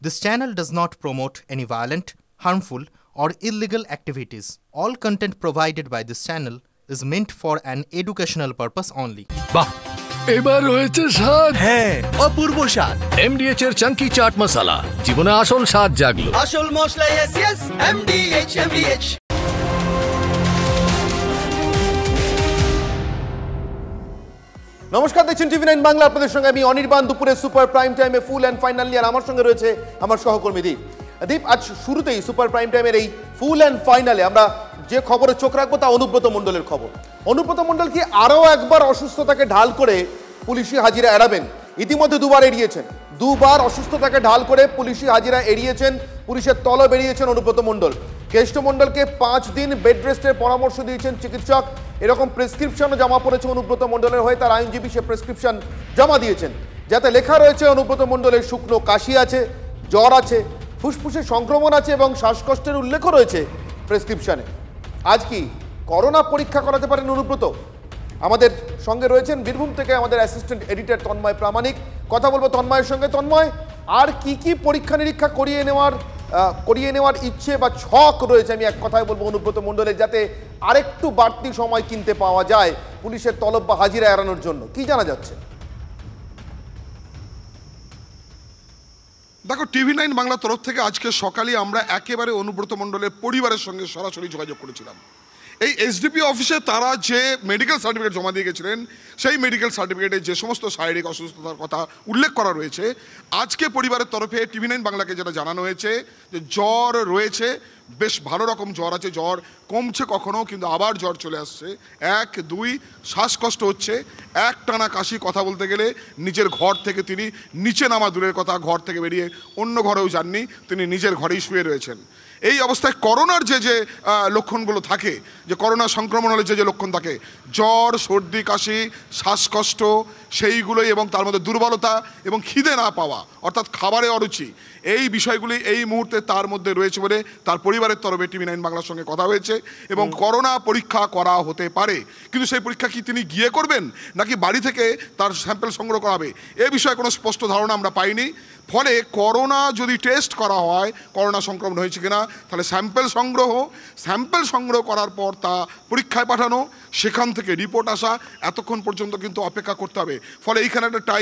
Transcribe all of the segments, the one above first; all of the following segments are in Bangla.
This channel does not promote any violent, harmful, or illegal activities. All content provided by this channel is meant for an educational purpose only. বাহ, এবার হয়েছে স্বাদ। হ্যাঁ, অপূর্ব স্বাদ। MDH এর চাঙ্কি চাট মশলা, জীবনে আসল স্বাদ জাগলো। আসল মশলা yes MDH। নমস্কার, দেখছেন TV9 বাংলা। আপনাদের সঙ্গে আমি অনির্বাণ। দুপুরে সুপার প্রাইম টাইমে ফুল অ্যান্ড ফাইনাল নিয়ে আমার সঙ্গে রয়েছে আমার সহকর্মী দীপ। দীপ, আজ শুরুতেই সুপার প্রাইম টাইমের এই ফুল অ্যান্ড ফাইনালে আমরা যে খবরে চোখ রাখবো তা অনুব্রত মণ্ডলের খবর। অনুব্রত মণ্ডল কি আরও একবার অসুস্থতাকে ঢাল করে পুলিশি হাজিরা এড়াবেন? ইতিমধ্যে দুবার এড়িয়েছেন, দুবার অসুস্থতাকে ঢাল করে পুলিশি হাজিরা এড়িয়েছেন, পুলিশের তলব এড়িয়েছেন অনুব্রত মণ্ডল। কেষ্ট মণ্ডলকে 5 দিন বেড রেস্টের পরামর্শ দিয়েছেন চিকিৎসক। এরকম প্রেসক্রিপশনও জমা পড়েছে অনুব্রত মণ্ডলের হয়ে। তার আইনজীবী সে প্রেসক্রিপশন জমা দিয়েছেন, যাতে লেখা রয়েছে অনুব্রত মণ্ডলের শুকনো কাশি আছে, জ্বর আছে, ফুসফুসে সংক্রমণ আছে এবং শ্বাসকষ্টের উল্লেখও রয়েছে প্রেসক্রিপশনে। আজ কি করোনা পরীক্ষা করাতে পারেন অনুব্রত? আমাদের সঙ্গে রয়েছেন বীরভূম থেকে আমাদের অ্যাসিস্ট্যান্ট এডিটর তন্ময় প্রামাণিক। কথা বলবো তন্ময়ের সঙ্গে। তন্ময়, আর কি পরীক্ষা নিরীক্ষা করিয়ে নেওয়ার ইচ্ছে বা ছক রয়েছে, আমি এক কথায় বলবো অনুব্রত মণ্ডলের, যাতে আরেকটু বাড়তি সময় কিনতে পাওয়া যায় পুলিশের তলব বা হাজিরা এড়ানোর জন্য? কি জানা যাচ্ছে? দেখো, TV9 বাংলার তরফ থেকে আজকে সকালে আমরা একেবারে অনুব্রত মণ্ডলের পরিবারের সঙ্গে সরাসরি যোগাযোগ করেছিলাম। এই এসডিপি অফিসে তারা যে মেডিকেল সার্টিফিকেট জমা দিয়ে গেছিলেন, সেই মেডিকেল সার্টিফিকেটে যে সমস্ত শারীরিক অসুস্থতার কথা উল্লেখ করা রয়েছে, আজকে পরিবারের তরফে TV9 বাংলাকে যেটা জানানো হয়েছে যে জ্বর রয়েছে, বেশ ভালো রকম জ্বর আছে, জ্বর কমছে কখনো কিন্তু আবার জ্বর চলে আসছে। 1, 2 শ্বাসকষ্ট হচ্ছে, একটানা কাশি, কথা বলতে গেলে নিজের ঘর থেকে তিনি নিচে নামা দূরের কথা, ঘর থেকে বেরিয়ে অন্য ঘরেও যাননি, তিনি নিজের ঘরেই শুয়ে রয়েছেন। এই অবস্থায় করোনার যে লক্ষণগুলো থাকে, যে করোনা সংক্রমণ হলে যে লক্ষণ থাকে, জ্বর, সর্দি, কাশি, শ্বাসকষ্ট, সেইগুলোই, এবং তার মধ্যে দুর্বলতা এবং খিদে না পাওয়া অর্থাৎ খাবারে অরুচি, এই বিষয়গুলি এই মুহূর্তে তার মধ্যে রয়েছে বলে তার পরিবারের তরফে TV9 বাংলার সঙ্গে কথা হয়েছে এবং করোনা পরীক্ষা করা হতে পারে। কিন্তু সেই পরীক্ষা কি তিনি গিয়ে করবেন নাকি বাড়ি থেকে তার স্যাম্পল সংগ্রহ করা হবে, এ বিষয়ে কোনো স্পষ্ট ধারণা আমরা পাইনি। ফলে করোনা যদি টেস্ট করা হয় করোনা সংক্রমণ হয়েছে কিনা, তাহলে স্যাম্পল সংগ্রহ করার পর তা পরীক্ষায় পাঠানো, সেখান থেকে রিপোর্ট আসা, এতক্ষণ পর্যন্ত কিন্তু অপেক্ষা করতে হবে। ফলে এইখানে একটা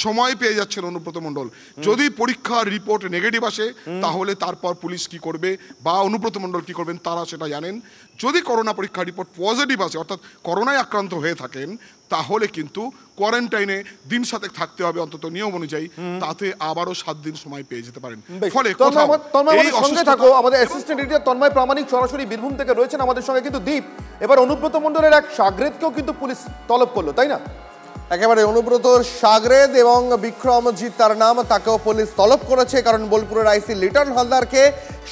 সময় পেয়ে যাচ্ছেন অনুব্রত মণ্ডল। যদি পরীক্ষার রিপোর্ট নেগেটিভ আসে তাহলে তারপর পুলিশ কি করবে বা অনুব্রত মণ্ডল কি করবেন তারা সেটা জানেন। যদি করোনা পরীক্ষার রিপোর্ট পজিটিভ আসে অর্থাৎ করোনায় আক্রান্ত হয়ে থাকেন, তাহলে কিন্তু কোয়ারেন্টাইনে দিন 7 থাকতে হবে অন্তত নিয়ম অনুযায়ী, তাতে আবারও 7 দিন সময় পেয়ে যেতে পারেন। ফলে আমাদের অ্যাসিস্ট্যান্ট এডিটর তন্ময় প্রামাণিক সরাসরি বীরভূম থেকে রয়েছেন আমাদের সঙ্গে। কিন্তু দীপ, এবার অনুব্রত মণ্ডলের এক সাগরেদকেও কিন্তু পুলিশ তলব করলো, তাই না? একেবারে অনুব্রতর সাগরেদ এবং বিক্রমজিৎ তার নাম, তাকেও পুলিশ তলব করেছে। কারণ বোলপুরের আইসি লিটন হালদারকে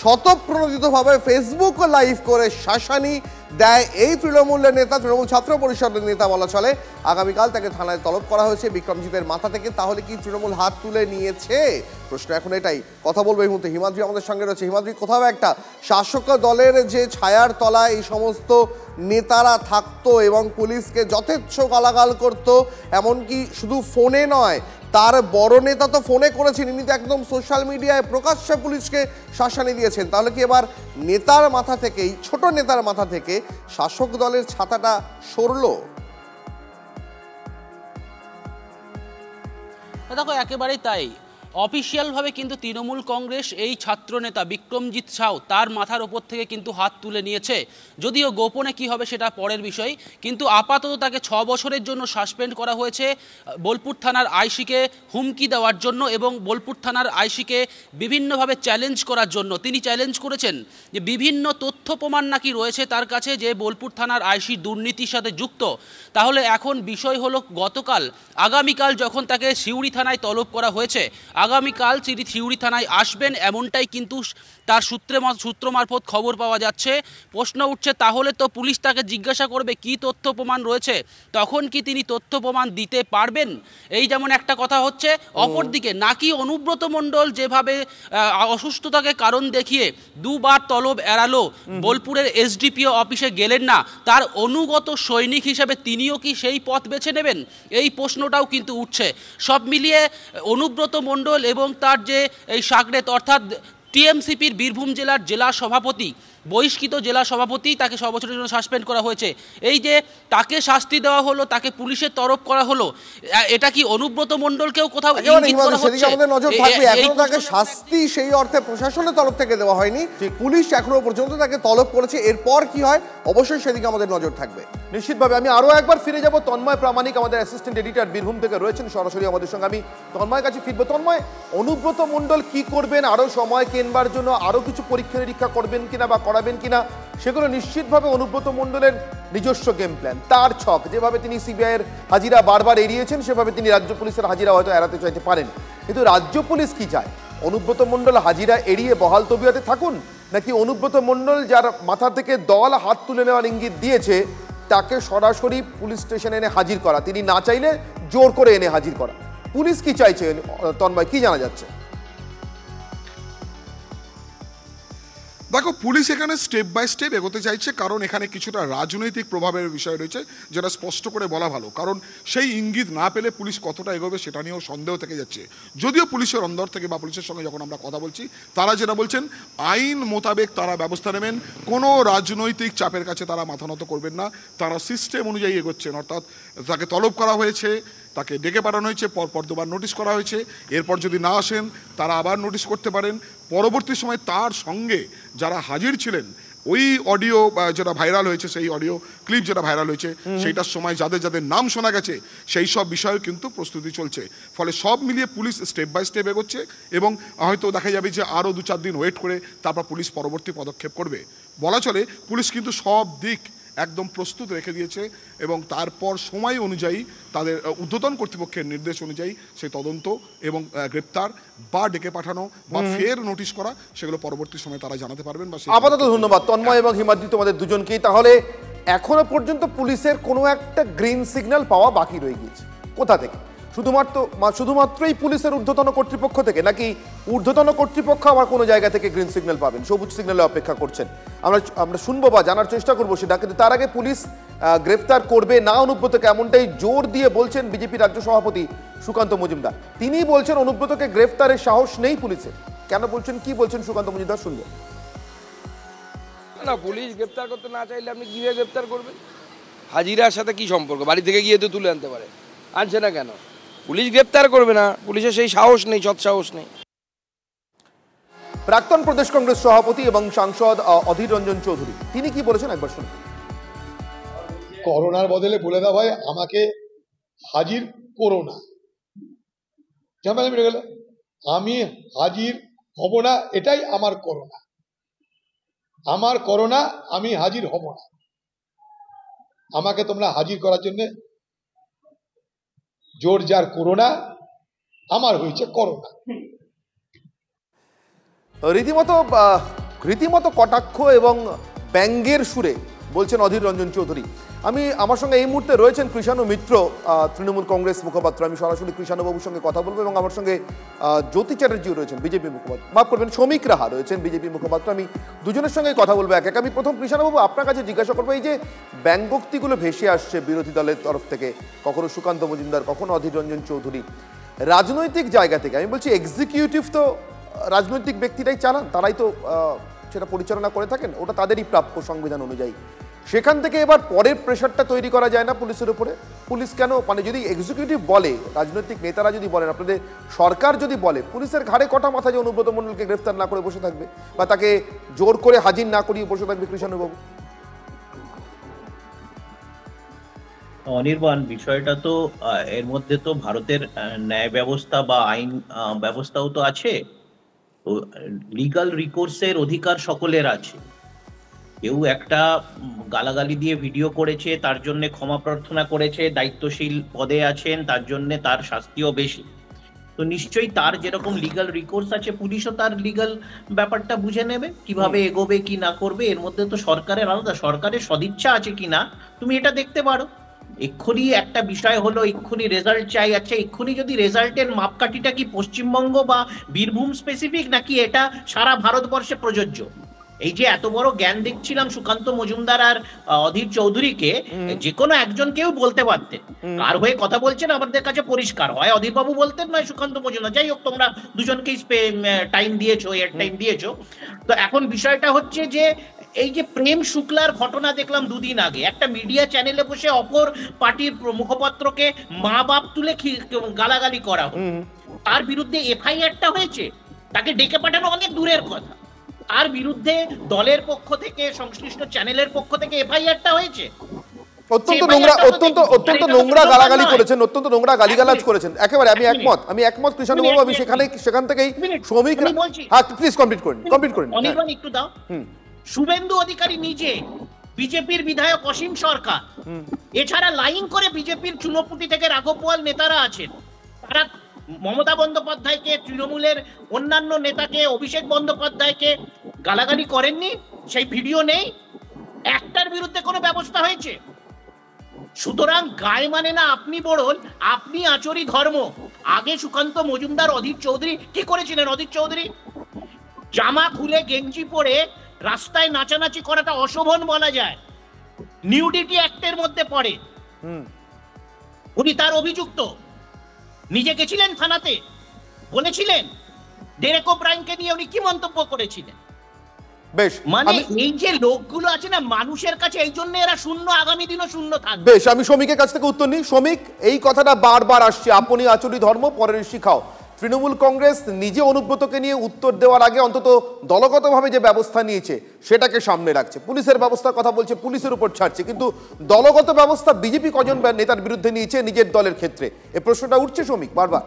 স্বতঃপ্রণোদিতভাবে ফেসবুক লাইভ করে শাসানি দেয় এই তৃণমূলের নেতা, তৃণমূল ছাত্র পরিষদের নেতা বলা চলে। আগামীকাল তাকে থানায় তলব করা হয়েছে বিক্রমজিতের মাথা থেকে। তাহলে কি তৃণমূল হাত তুলে নিয়েছে? প্রশ্ন এখন এটাই। কথা বলবো এই মুহূর্তে হিমাদ্রি আমাদের সঙ্গে রয়েছে। হিমাদ্রি, কোথাও একটা শাসক দলের যে ছায়ার তলায় এই সমস্ত নেতারা থাকতো এবং পুলিশকে যথেচ্ছ গালাগাল করতো, এমনকি শুধু ফোনে নয়, তার বড় নেতা তো ফোনে করেছেন, ইনি তো একদম সোশ্যাল মিডিয়ায় প্রকাশ্যে পুলিশকে শাসানি দিয়েছেন। তাহলে কি এবার নেতার মাথা থেকেই, ছোট নেতার মাথা থেকে শাসক দলের ছাতাটা সরলো? দেখো, একেবারেই তাই। অফিসিয়ালভাবে কিন্তু তৃণমূল কংগ্রেস এই ছাত্রনেতা বিক্রমজিৎ সাউ তার মাথার ওপর থেকে কিন্তু হাত তুলে নিয়েছে। যদিও গোপনে কি হবে সেটা পরের বিষয়, কিন্তু আপাতত তাকে 6 বছরের জন্য সাসপেন্ড করা হয়েছে বোলপুর থানার আইসিকে হুমকি দেওয়ার জন্য এবং বোলপুর থানার আইসিকে বিভিন্নভাবে চ্যালেঞ্জ করার জন্য। তিনি চ্যালেঞ্জ করেছেন যে বিভিন্ন তথ্য প্রমাণ নাকি রয়েছে তার কাছে যে বোলপুর থানার আইসি দুর্নীতির সাথে যুক্ত। তাহলে এখন বিষয় হলো, আগামীকাল যখন তাকে সিউড়ি থানায় তলব করা হয়েছে, আগামীকাল তিনি সিউড়ি থানায় আসবেন এমনটাই কিন্তু তার সূত্র মারফত খবর পাওয়া যাচ্ছে। প্রশ্ন উঠছে, তাহলে তো পুলিশ তাকে জিজ্ঞাসা করবে কি তথ্য প্রমাণ রয়েছে, তখন কি তিনি তথ্য প্রমাণ দিতে পারবেন? এই যেমন একটা কথা হচ্ছে। অপরদিকে নাকি অনুব্রত মণ্ডল যেভাবে অসুস্থতাকে কারণ দেখিয়ে দুবার তলব এড়ালো, বোলপুরের এসডিপিও অফিসে গেলেন না, তার অনুগত সৈনিক হিসেবে তিনিও কি সেই পথ বেছে নেবেন? এই প্রশ্নটাও কিন্তু উঠছে। সব মিলিয়ে অনুব্রত মণ্ডল মণ্ডল এবং তার যে এই সাগরেদ অর্থাৎ টিএমসিপির বীরভূম জেলার জেলা সভাপতি, বহিষ্কৃত জেলা সভাপতি, তাকে 6 বছরের জন্য সাসপেন্ড করা হয়েছে। এই যে তাকে শাস্তি দেওয়া হলো, তাকে পুলিশের তরফ করা হলো, এটা কি অনুব্রত মণ্ডলকেও কোথাও ইঙ্গিত করা হচ্ছে? সেদিকে আমাদের নজর থাকবে। এখনো তাকে শাস্তি সেই অর্থে প্রশাসনের তরফ থেকে দেওয়া হয়নি, পুলিশ এখনো পর্যন্ত তাকে তলব করেছে। এরপর কি হয় অবশ্যই সেদিকে আমাদের নজর থাকবে। নিশ্চিতভাবে আমি আরো একবার ফিরে যাব তন্ময় প্রামাণিক, আমাদের অ্যাসিস্ট্যান্ট এডিটর বীরভূম থেকে রয়েছেন সরাসরি আমাদের সঙ্গে। আমি তন্ময়ের কাছে ফিরবো। তন্ময়, অনুব্রত মণ্ডল কি করবেন? আরো সময় কেনবার জন্য আরো কিছু পরীক্ষা নিরীক্ষা করবেন কিনা বা করাবেন কিনা, সেগুলো নিশ্চিতভাবে অনুব্রত মণ্ডলের নিজস্ব গেম প্ল্যান, তার ছক। যেভাবে তিনি সিবিআইয়ের হাজিরা বারবার এড়িয়েছেন, সেভাবে তিনি রাজ্য পুলিশের হাজিরা হয়তো এড়াতে চাইতে পারেন। কিন্তু রাজ্য পুলিশ কি চায়? অনুব্রত মণ্ডল হাজিরা এড়িয়ে বহাল তবিয়তে থাকুন, নাকি অনুব্রত মণ্ডল যার মাথা থেকে দল হাত তুলে নেওয়ার ইঙ্গিত দিয়েছে তাকে সরাসরি পুলিশ স্টেশনে এনে হাজির করা, তিনি না চাইলে জোর করে এনে হাজির করা? পুলিশ কি চাইছে তন্ময়, কি জানা যাচ্ছে? দেখো, পুলিশ এখানে স্টেপ বাই স্টেপ এগোতে চাইছে, কারণ এখানে কিছুটা রাজনৈতিক প্রভাবের বিষয় রয়েছে যেটা স্পষ্ট করে বলা ভালো। কারণ সেই ইঙ্গিত না পেলে পুলিশ কতটা এগোবে সেটা নিয়েও সন্দেহ থেকে যাচ্ছে। যদিও পুলিশের অন্দর থেকে বা পুলিশের সঙ্গে যখন আমরা কথা বলছি, তারা যেটা বলছেন আইন মোতাবেক তারা ব্যবস্থা নেবেন, কোনো রাজনৈতিক চাপের কাছে তারা মাথা নত করবেন না, তারা সিস্টেম অনুযায়ী এগোচ্ছেন। অর্থাৎ তাকে তলব করা হয়েছে, তাকে ডেকে পাঠানো হয়েছে, পরপর 2 বার নোটিশ করা হয়েছে। এরপর যদি না আসেন তারা আবার নোটিশ করতে পারেন। পরবর্তী সময় তার সঙ্গে যারা হাজির ছিলেন, ওই অডিও যেটা ভাইরাল হয়েছে, সেই অডিও ক্লিপ যেটা ভাইরাল হয়েছে, সেইটার সময় যাদের যাদের নাম শোনা গেছে সেই সব বিষয়েও কিন্তু প্রস্তুতি চলছে। ফলে সব মিলিয়ে পুলিশ স্টেপ বাই স্টেপ এগোচ্ছে এবং হয়তো দেখা যাবে যে আরও 2-4 দিন ওয়েট করে তারপর পুলিশ পরবর্তী পদক্ষেপ করবে। বলা চলে পুলিশ কিন্তু সব দিক একদম প্রস্তুত রেখে দিয়েছে এবং তারপর সময় অনুযায়ী তাদের ঊর্ধ্বতন কর্তৃপক্ষের নির্দেশ অনুযায়ী সেই তদন্ত এবং গ্রেপ্তার বা ডেকে পাঠানো বা ফের নোটিশ করা, সেগুলো পরবর্তী সময় তারা জানাতে পারবেন। বা আপাতত ধন্যবাদ তন্ময় এবং হিমাদ্রি তোমাদের দুজনকেই। তাহলে এখনো পর্যন্ত পুলিশের কোনো একটা গ্রিন সিগন্যাল পাওয়া বাকি রয়ে গিয়েছে, কোথা থেকে? শুধুমাত্রই পুলিশের ঊর্ধ্বতন কর্তৃপক্ষ থেকে, নাকি ঊর্ধ্বতন কর্তৃপক্ষ আবার কোনো জায়গা থেকে গ্রিন সিগন্যাল পাবেন, সবুজ সিগন্যালে অপেক্ষা করছেন? আমরা শুনবো বা জানার চেষ্টা করবো সেটা। কিন্তু তার আগে পুলিশ গ্রেফতার করবে না অনুব্রতকে, এমনটাই জোর দিয়ে বলছেন বিজেপি রাজ্য সভাপতি সুকান্ত মজুমদার। তিনি বলছেন অনুব্রতকে গ্রেফতারের সাহস নেই পুলিশের। কেন বলছেন, কি বলছেন সুকান্ত মজুমদার, শুনবো। না, পুলিশ গ্রেফতার করতে না চাইলে আপনি কিভাবে গ্রেফতার করবেন? হাজিরার সাথে কি সম্পর্ক? বাড়ি থেকে গিয়ে তো তুলে আনতে পারে, আনছে না কেন? পুলিশ গ্রেফতার করবে না, পুলিশের সেই সাহস নেই, সৎ সাহস নেই। প্রাক্তন প্রদেশ কংগ্রেস সভাপতি এবং সাংসদ অধীর রঞ্জন চৌধুরী, তিনি কি বলেছেন একবার শুনুন। করোনার বদলে বলে দাও ভাই আমাকে হাজির করো না, ঝামেলা মিটে গেল। আমি হাজির হব না, এটাই আমার করোনা। আমার করোনা, আমি হাজির হব না। আমাকে তোমরা হাজির করার জন্য জোর জার করো না, আমার হয়েছে করোনা। রীতিমতো কটাক্ষ এবং ব্যঙ্গের সুরে বলছেন অধীর রঞ্জন চৌধুরী। আমার সঙ্গে এই মুহূর্তে রয়েছেন কৃষাণু মিত্র, তৃণমূল কংগ্রেস মুখপাত্র। আমি সরাসরি কৃষাণুবাবুর সঙ্গে কথা বলবো এবং আমার সঙ্গে জ্যোতি চ্যাটার্জিও রয়েছেন, বিজেপি মুখপাত্র, মাফ করবেন শ্রমিক রাহা রয়েছেন, বিজেপি মুখপাত্র। আমি দুজনের সঙ্গে কথা বলবো এক এক। আমি প্রথম কৃষাণুবাবু আপনার কাছে জিজ্ঞাসা করবো, এই যে ব্যঙ্গোক্তিগুলো ভেসে আসছে বিরোধী দলের তরফ থেকে, কখনো সুকান্ত মজুমদার, কখনো অধীর রঞ্জন চৌধুরী, রাজনৈতিক জায়গা থেকে, আমি বলছি এক্সিকিউটিভ তো রাজনৈতিক ব্যক্তিরাই চালান, তারাই তো সেটা পরিচালনা করে থাকেন, ওটা তাদেরই প্রাপ্য সংবিধান অনুযায়ী। সেখান থেকে এবার পরের প্রেশারটা তৈরি করা যায় না পুলিশের উপরে? পুলিশ কেন, মানে যদি এক্সিকিউটিভ বলে, রাজনৈতিক নেতারা যদি বলেন, আপনাদের সরকার যদি বলে, পুলিশের ঘাড়ে কটা মাথা যে অনুব্রত মণ্ডলকে গ্রেফতার না করে বসে থাকবে বা তাকে জোর করে হাজির না করিয়ে বসে থাকবে? কৃষাণুবাবু। অনির্বাণ, বিষয়টা তো এর মধ্যে তো ভারতের ন্যায় ব্যবস্থা বা আইন ব্যবস্থাও তো আছে। লিগাল রিকোর্সের অধিকার সকলের আছে। কেউ একটা গালাগালি দিয়ে ভিডিও করেছে, তার জন্য ক্ষমা প্রার্থনা করেছে, দায়িত্বশীল পদে আছেন, তার জন্য তার শাস্তিও বেশি। তো নিশ্চয়ই তার যেরকম লিগাল রিকোর্স আছে, পুলিশও তার লিগাল ব্যাপারটা বুঝে নেবে, কিভাবে এগোবে কি না করবে। এর মধ্যে তো সরকারের আলাদা, সরকারের সদিচ্ছা আছে কিনা তুমি এটা দেখতে পারো। এক্ষুনি একটা বিষয় হলো, এক্ষুনি রেজাল্ট চাই, আচ্ছা এক্ষুনি যদি রেজাল্টের মাপকাঠিটা কি পশ্চিমবঙ্গ বা বীরভূম স্পেসিফিক, নাকি এটা সারা ভারতবর্ষে প্রযোজ্য? এই যে এত বড় জ্ঞান দেখছিলাম সুকান্ত মজুমদার আর অধীর চৌধুরীকে, যে কোনো একজন কেউ বলতে পারতেন কার হয়ে কথা বলছেন আমাদের কাছে পরিষ্কার, হয় অধীর বাবু বলতেন নয় সুকান্ত মজুমদার। যাই হোক, তোমরা দুজনকেই টাইম দিয়েছো, এর টাইম দিয়েছো। তো এখন বিষয়টা হচ্ছে যে এই যে প্রেম শুক্লার ঘটনা দেখলাম দুদিন আগে, একটা মিডিয়া চ্যানেলে বসে অপর পার্টির মুখপাত্রকে মা বাপ তুলে গালাগালি করা হলো, তার বিরুদ্ধে এফআইআরটা হয়েছে, তাকে ডেকে পাঠানো অনেক দূরের কথা, তার বিরুদ্ধে দলের পক্ষ থেকে সংশ্লিষ্ট চ্যানেলের পক্ষ থেকে এফআইআরটা হয়েছে। অত্যন্ত নোংরা গালাগালি করেছেন, অত্যন্ত নোংরা গালিগালাজ করেছেন, একেবারে আমি একমত কৃষ্ণবাবু। আমি সেখান থেকেই শ্রমিক, হ্যাঁ প্লিজ কমপ্লিট করেন। অনির্বাণ একটু দাও। শুভেন্দু অধিকারী নিজে, বিজেপির বিধায়ক অসীম সরকার, এছাড়া লাইন করে বিজেপির চুনোপুটি থেকে রাঘব বোয়াল নেতারা আছেন, তারা মমতা বন্দ্যোপাধ্যায়কে, তৃণমূলের অন্যান্য নেতাকে, অভিষেক বন্দ্যোপাধ্যায়কে গালাগালি করেননি? সেই ভিডিও নেই? একটার বিরুদ্ধে কোনো ব্যবস্থা হয়েছে? সুতরাং গায়ে মানে না আপনি বড়ল, আপনি আচরি ধর্ম। আগে সুকান্ত মজুমদার, অধীর চৌধুরী কি করেছিলেন? অধীর চৌধুরী জামা খুলে গেঞ্জি পরে রাস্তায় নাচানাচি করাটা অশোভন বলা যায়, নিউডিটি অ্যাক্টের মধ্যে পড়ে। উনি তার অভিযুক্ত, নিজে গেছিলেন থানাতে, বলেছিলেন। ডেরেক ওব্রায়েনকে নিয়ে উনি কি মন্তব্য করেছিলেন? বেশ, মানে এই যে লোকগুলো আছে না মানুষের কাছে, এই জন্য এরা শূন্য, আগামী দিনও শূন্য থাকবে। বেশ, আমি শ্রমিকের কাছ থেকে উত্তর নিই। শ্রমিক, এই কথাটা বারবার আসছে, আপনি আচরি ধর্ম পরের শিখাও। তৃণমূল কংগ্রেস নিজে অনুব্রতকে নিয়ে উত্তর দেওয়ার আগে অন্তত দলগতভাবে যে ব্যবস্থা নিয়েছে সেটাকে সামনে রাখছে। পুলিশের ব্যবস্থার কথা বলছে, পুলিশের উপর ছাড়ছে, কিন্তু দলগত ব্যবস্থা বিজেপি কজন নেতার বিরুদ্ধে নিয়েছে নিজের দলের ক্ষেত্রে, এই প্রশ্নটা উঠছে শ্রমিক বারবার।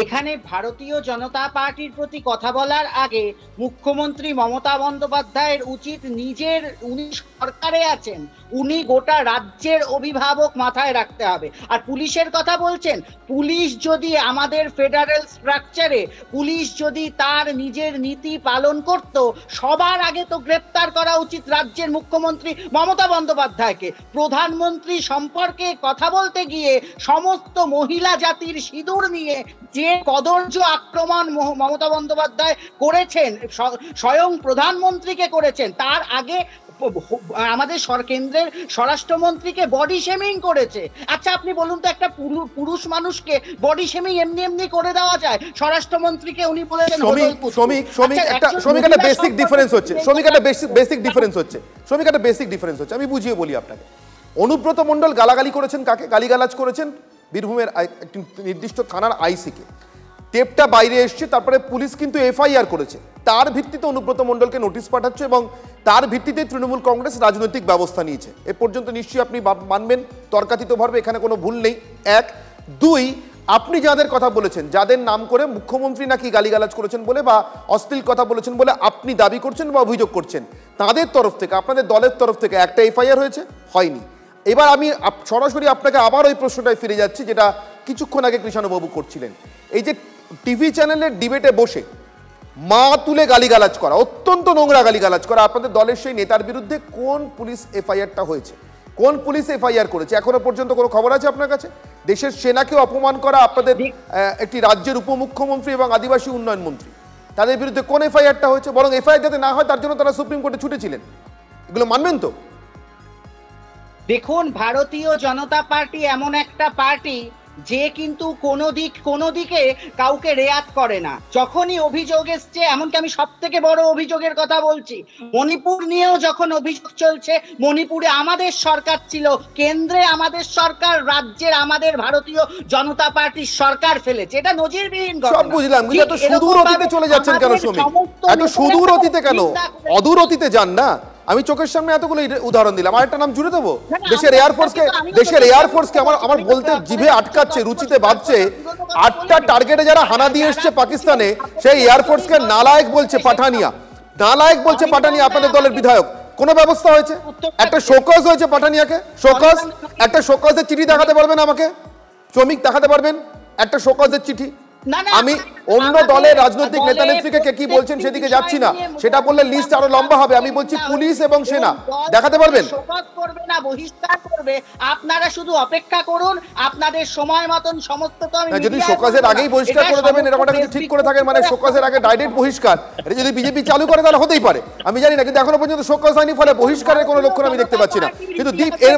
এখানে ভারতীয় জনতা পার্টির প্রতি কথা বলার আগে মুখ্যমন্ত্রী মমতা বন্দ্যোপাধ্যায়ের উচিত নিজের, উনি সরকারে আছেন, উনি গোটা রাজ্যের অভিভাবক মাথায় রাখতে হবে। আর পুলিশের কথা বলছেন, পুলিশ যদি আমাদের ফেডারেল স্ট্রাকচারে পুলিশ যদি তার নিজের নীতি পালন করত, সবার আগে তো গ্রেপ্তার করা উচিত রাজ্যের মুখ্যমন্ত্রী মমতা বন্দ্যোপাধ্যায়কে। প্রধানমন্ত্রী সম্পর্কে কথা বলতে গিয়ে সমস্ত মহিলা জাতির সিঁদুর নিয়ে যে কদর্য আক্রমণ মমতা বন্দ্যোপাধ্যায় করেছেন, স্বয়ং প্রধানমন্ত্রীকে করেছেন, তার আগে আমাদের কেন্দ্রের স্বরাষ্ট্রমন্ত্রীকে বডি শেমিং করেছে। আচ্ছা আপনি বলুন তো, একটা পুরুষ মানুষকে বডি শেমিং এমনি এমনি করে দেওয়া যায়? স্বরাষ্ট্রমন্ত্রীকে উনি বলেছেন একটা বেসিক ডিফারেন্স হচ্ছে, আমি বুঝিয়ে বলি আপনাকে। অনুব্রত মণ্ডল গালাগালি করেছেন কাকে? গালিগালাজ করেছেন বীরভূমের একটি নির্দিষ্ট থানার আইসিকে। টেপটা বাইরে এসছে, তারপরে পুলিশ কিন্তু এফআইআর করেছে, তার ভিত্তিতে অনুব্রত মণ্ডলকে নোটিশ পাঠাচ্ছে এবং তার ভিত্তিতে তৃণমূল কংগ্রেস রাজনৈতিক ব্যবস্থা নিয়েছে। এ পর্যন্ত নিশ্চয়ই আপনি মানবেন তর্কাতীতভাবে, এখানে কোনো ভুল নেই। এক, দুই, আপনি যাদের কথা বলেছেন, যাদের নাম করে মুখ্যমন্ত্রী নাকি গালিগালাজ করেছেন বলে বা অশ্লীল কথা বলেছেন বলে আপনি দাবি করছেন বা অভিযোগ করছেন, তাদের তরফ থেকে, আপনাদের দলের তরফ থেকে একটা এফআইআর হয়েছে? হয়নি। এবার আমি সরাসরি আপনাকে আবার ওই প্রশ্নটায় ফিরে যাচ্ছি যেটা কিছুক্ষণ আগে কৃষ্ণবাবু করছিলেন। এই যে টিভি চ্যানেলের ডিবেটে বসে মা তুলে গালিগালাজ করা, অত্যন্ত নোংরা গালিগালাজ করা, আপনাদের দলের সেই নেতার বিরুদ্ধে কোন পুলিশ এফআইআরটা হয়েছে? কোন পুলিশ এফআইআর করেছে? এখনো পর্যন্ত কোনো খবর আছে আপনার কাছে? দেশের সেনাকে অপমান করা আপনাদের একটি রাজ্যের উপমুখ্যমন্ত্রী এবং আদিবাসী উন্নয়ন মন্ত্রী, তাদের বিরুদ্ধে কোন এফআইআরটা হয়েছে? বরং এফআইআর যাতে না হয় তার জন্য তারা সুপ্রিম কোর্টে ছুটেছিলেন। এগুলো মানবেন তো? দেখুন, ভারতীয় জনতা পার্টি এমন একটা পার্টি যে কিন্তু কোনো দিকে কাউকে রেয়াত করে না। যখনই অভিযোগ এসছে, এমনকি আমি সব থেকে বড় অভিযোগের কথা বলছি, মণিপুর নিয়েও যখন অভিযোগ চলছে, মণিপুরে আমাদের সরকার ছিল, কেন্দ্রে আমাদের সরকার, রাজ্যের আমাদের ভারতীয় জনতা পার্টির সরকার ফেলেছে। এটা নজিরবিহীন ঘটনা। সব বুঝলাম, কিন্তু এত সুদূর অতীতে চলে যাচ্ছেন কেন শ্রমিক? এত সুদূর অতীতে কেন? অদূর অতীতে যান না। আমি চোখের সামনে এতগুলো উদাহরণ দিলাম, আর একটা নাম জুড়ে দেবো। দেশের এয়ারফোর্সকে আমার বলতে জিভে আটকাচ্ছে, রুচিতে বাজছে। 8টা টার্গেটে যারা হানা দিয়ে এসছে পাকিস্তানে, সেই এয়ারফোর্সকে নালায়েক বলছে পাঠানিয়া, নালায়েক বলছে পাঠানিয়া আপনাদের দলের বিধায়ক। কোনো ব্যবস্থা হয়েছে? একটা শোকজ হয়েছে পাঠানিয়াকে? শোকজ, একটা শোকজের চিঠি দেখাতে পারবেন আমাকে? শ্রমিক দেখাতে পারবেন একটা শোকজের চিঠি? আমি অন্য দলের রাজনৈতিক নেতা নেত্রীকে কে কি বলছেন সেদিকে যাচ্ছি না, সেটা বললে লিস্ট আরো লম্বা হবে। আমি বলছি পুলিশ এবং সেনা দেখাতে পারবেন? শোকজ করবে না, বহিষ্কার করবে, আপনারা শুধু অপেক্ষা করুন, আপনাদের সময় মতন সমস্ত তো আমি যদি শোকজের আগেই বহিষ্কার করে দেবেন এরকম একটা কিছু ঠিক করে থাকেন, মানে শোকজের আগে ডাইরেক্ট বহিষ্কার, এটা যদি বিজেপি চালু করে তাহলে হতেই পারে, আমি জানি না, কিন্তু এখনো পর্যন্ত শোকজ হয়নি, ফলে বহিষ্কারের কোনো লক্ষণ আমি দেখতে পাচ্ছি না। কিন্তু দীপ এর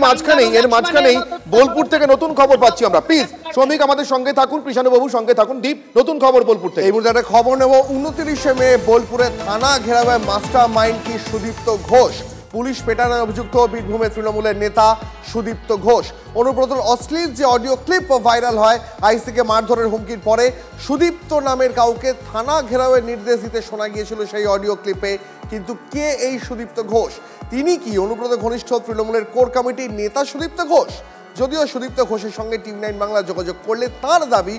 মাঝখানেই বোলপুর থেকে নতুন খবর পাচ্ছি আমরা। প্লিজ শ্রমিক আমাদের সঙ্গে থাকুন, কৃষাণুবাবু সঙ্গে থাকুন। দীপ, নতুন খবর বোলপুর থেকে। এই মুহূর্তে একটা খবর নেব। 29শে মে বোলপুরে থানা ঘেরাওয়ে মাস্টার মাইন্ড কি সুদীপ্ত ঘোষ। পুলিশ পেটানোর অভিযুক্ত বীরভূমে তৃণমূলের নেতা সুদীপ্ত ঘোষ। অনুব্রতর অশ্লীল যে অডিও ক্লিপ ভাইরাল হয় আইসিকে মারধরের হুমকির পরে সুদীপ্ত নামের কাউকে থানা ঘেরাওয়ের নির্দেশ দিতে শোনা গিয়েছিল সেই অডিও ক্লিপে। কিন্তু কে এই সুদীপ্ত ঘোষ? তিনি কি অনুব্রত ঘনিষ্ঠ তৃণমূলের কোর কমিটির নেতা সুদীপ্ত ঘোষ? যদিও সুদীপ্ত ঘোষের সঙ্গে টিভি9 বাংলা যোগাযোগ করলে তার দাবি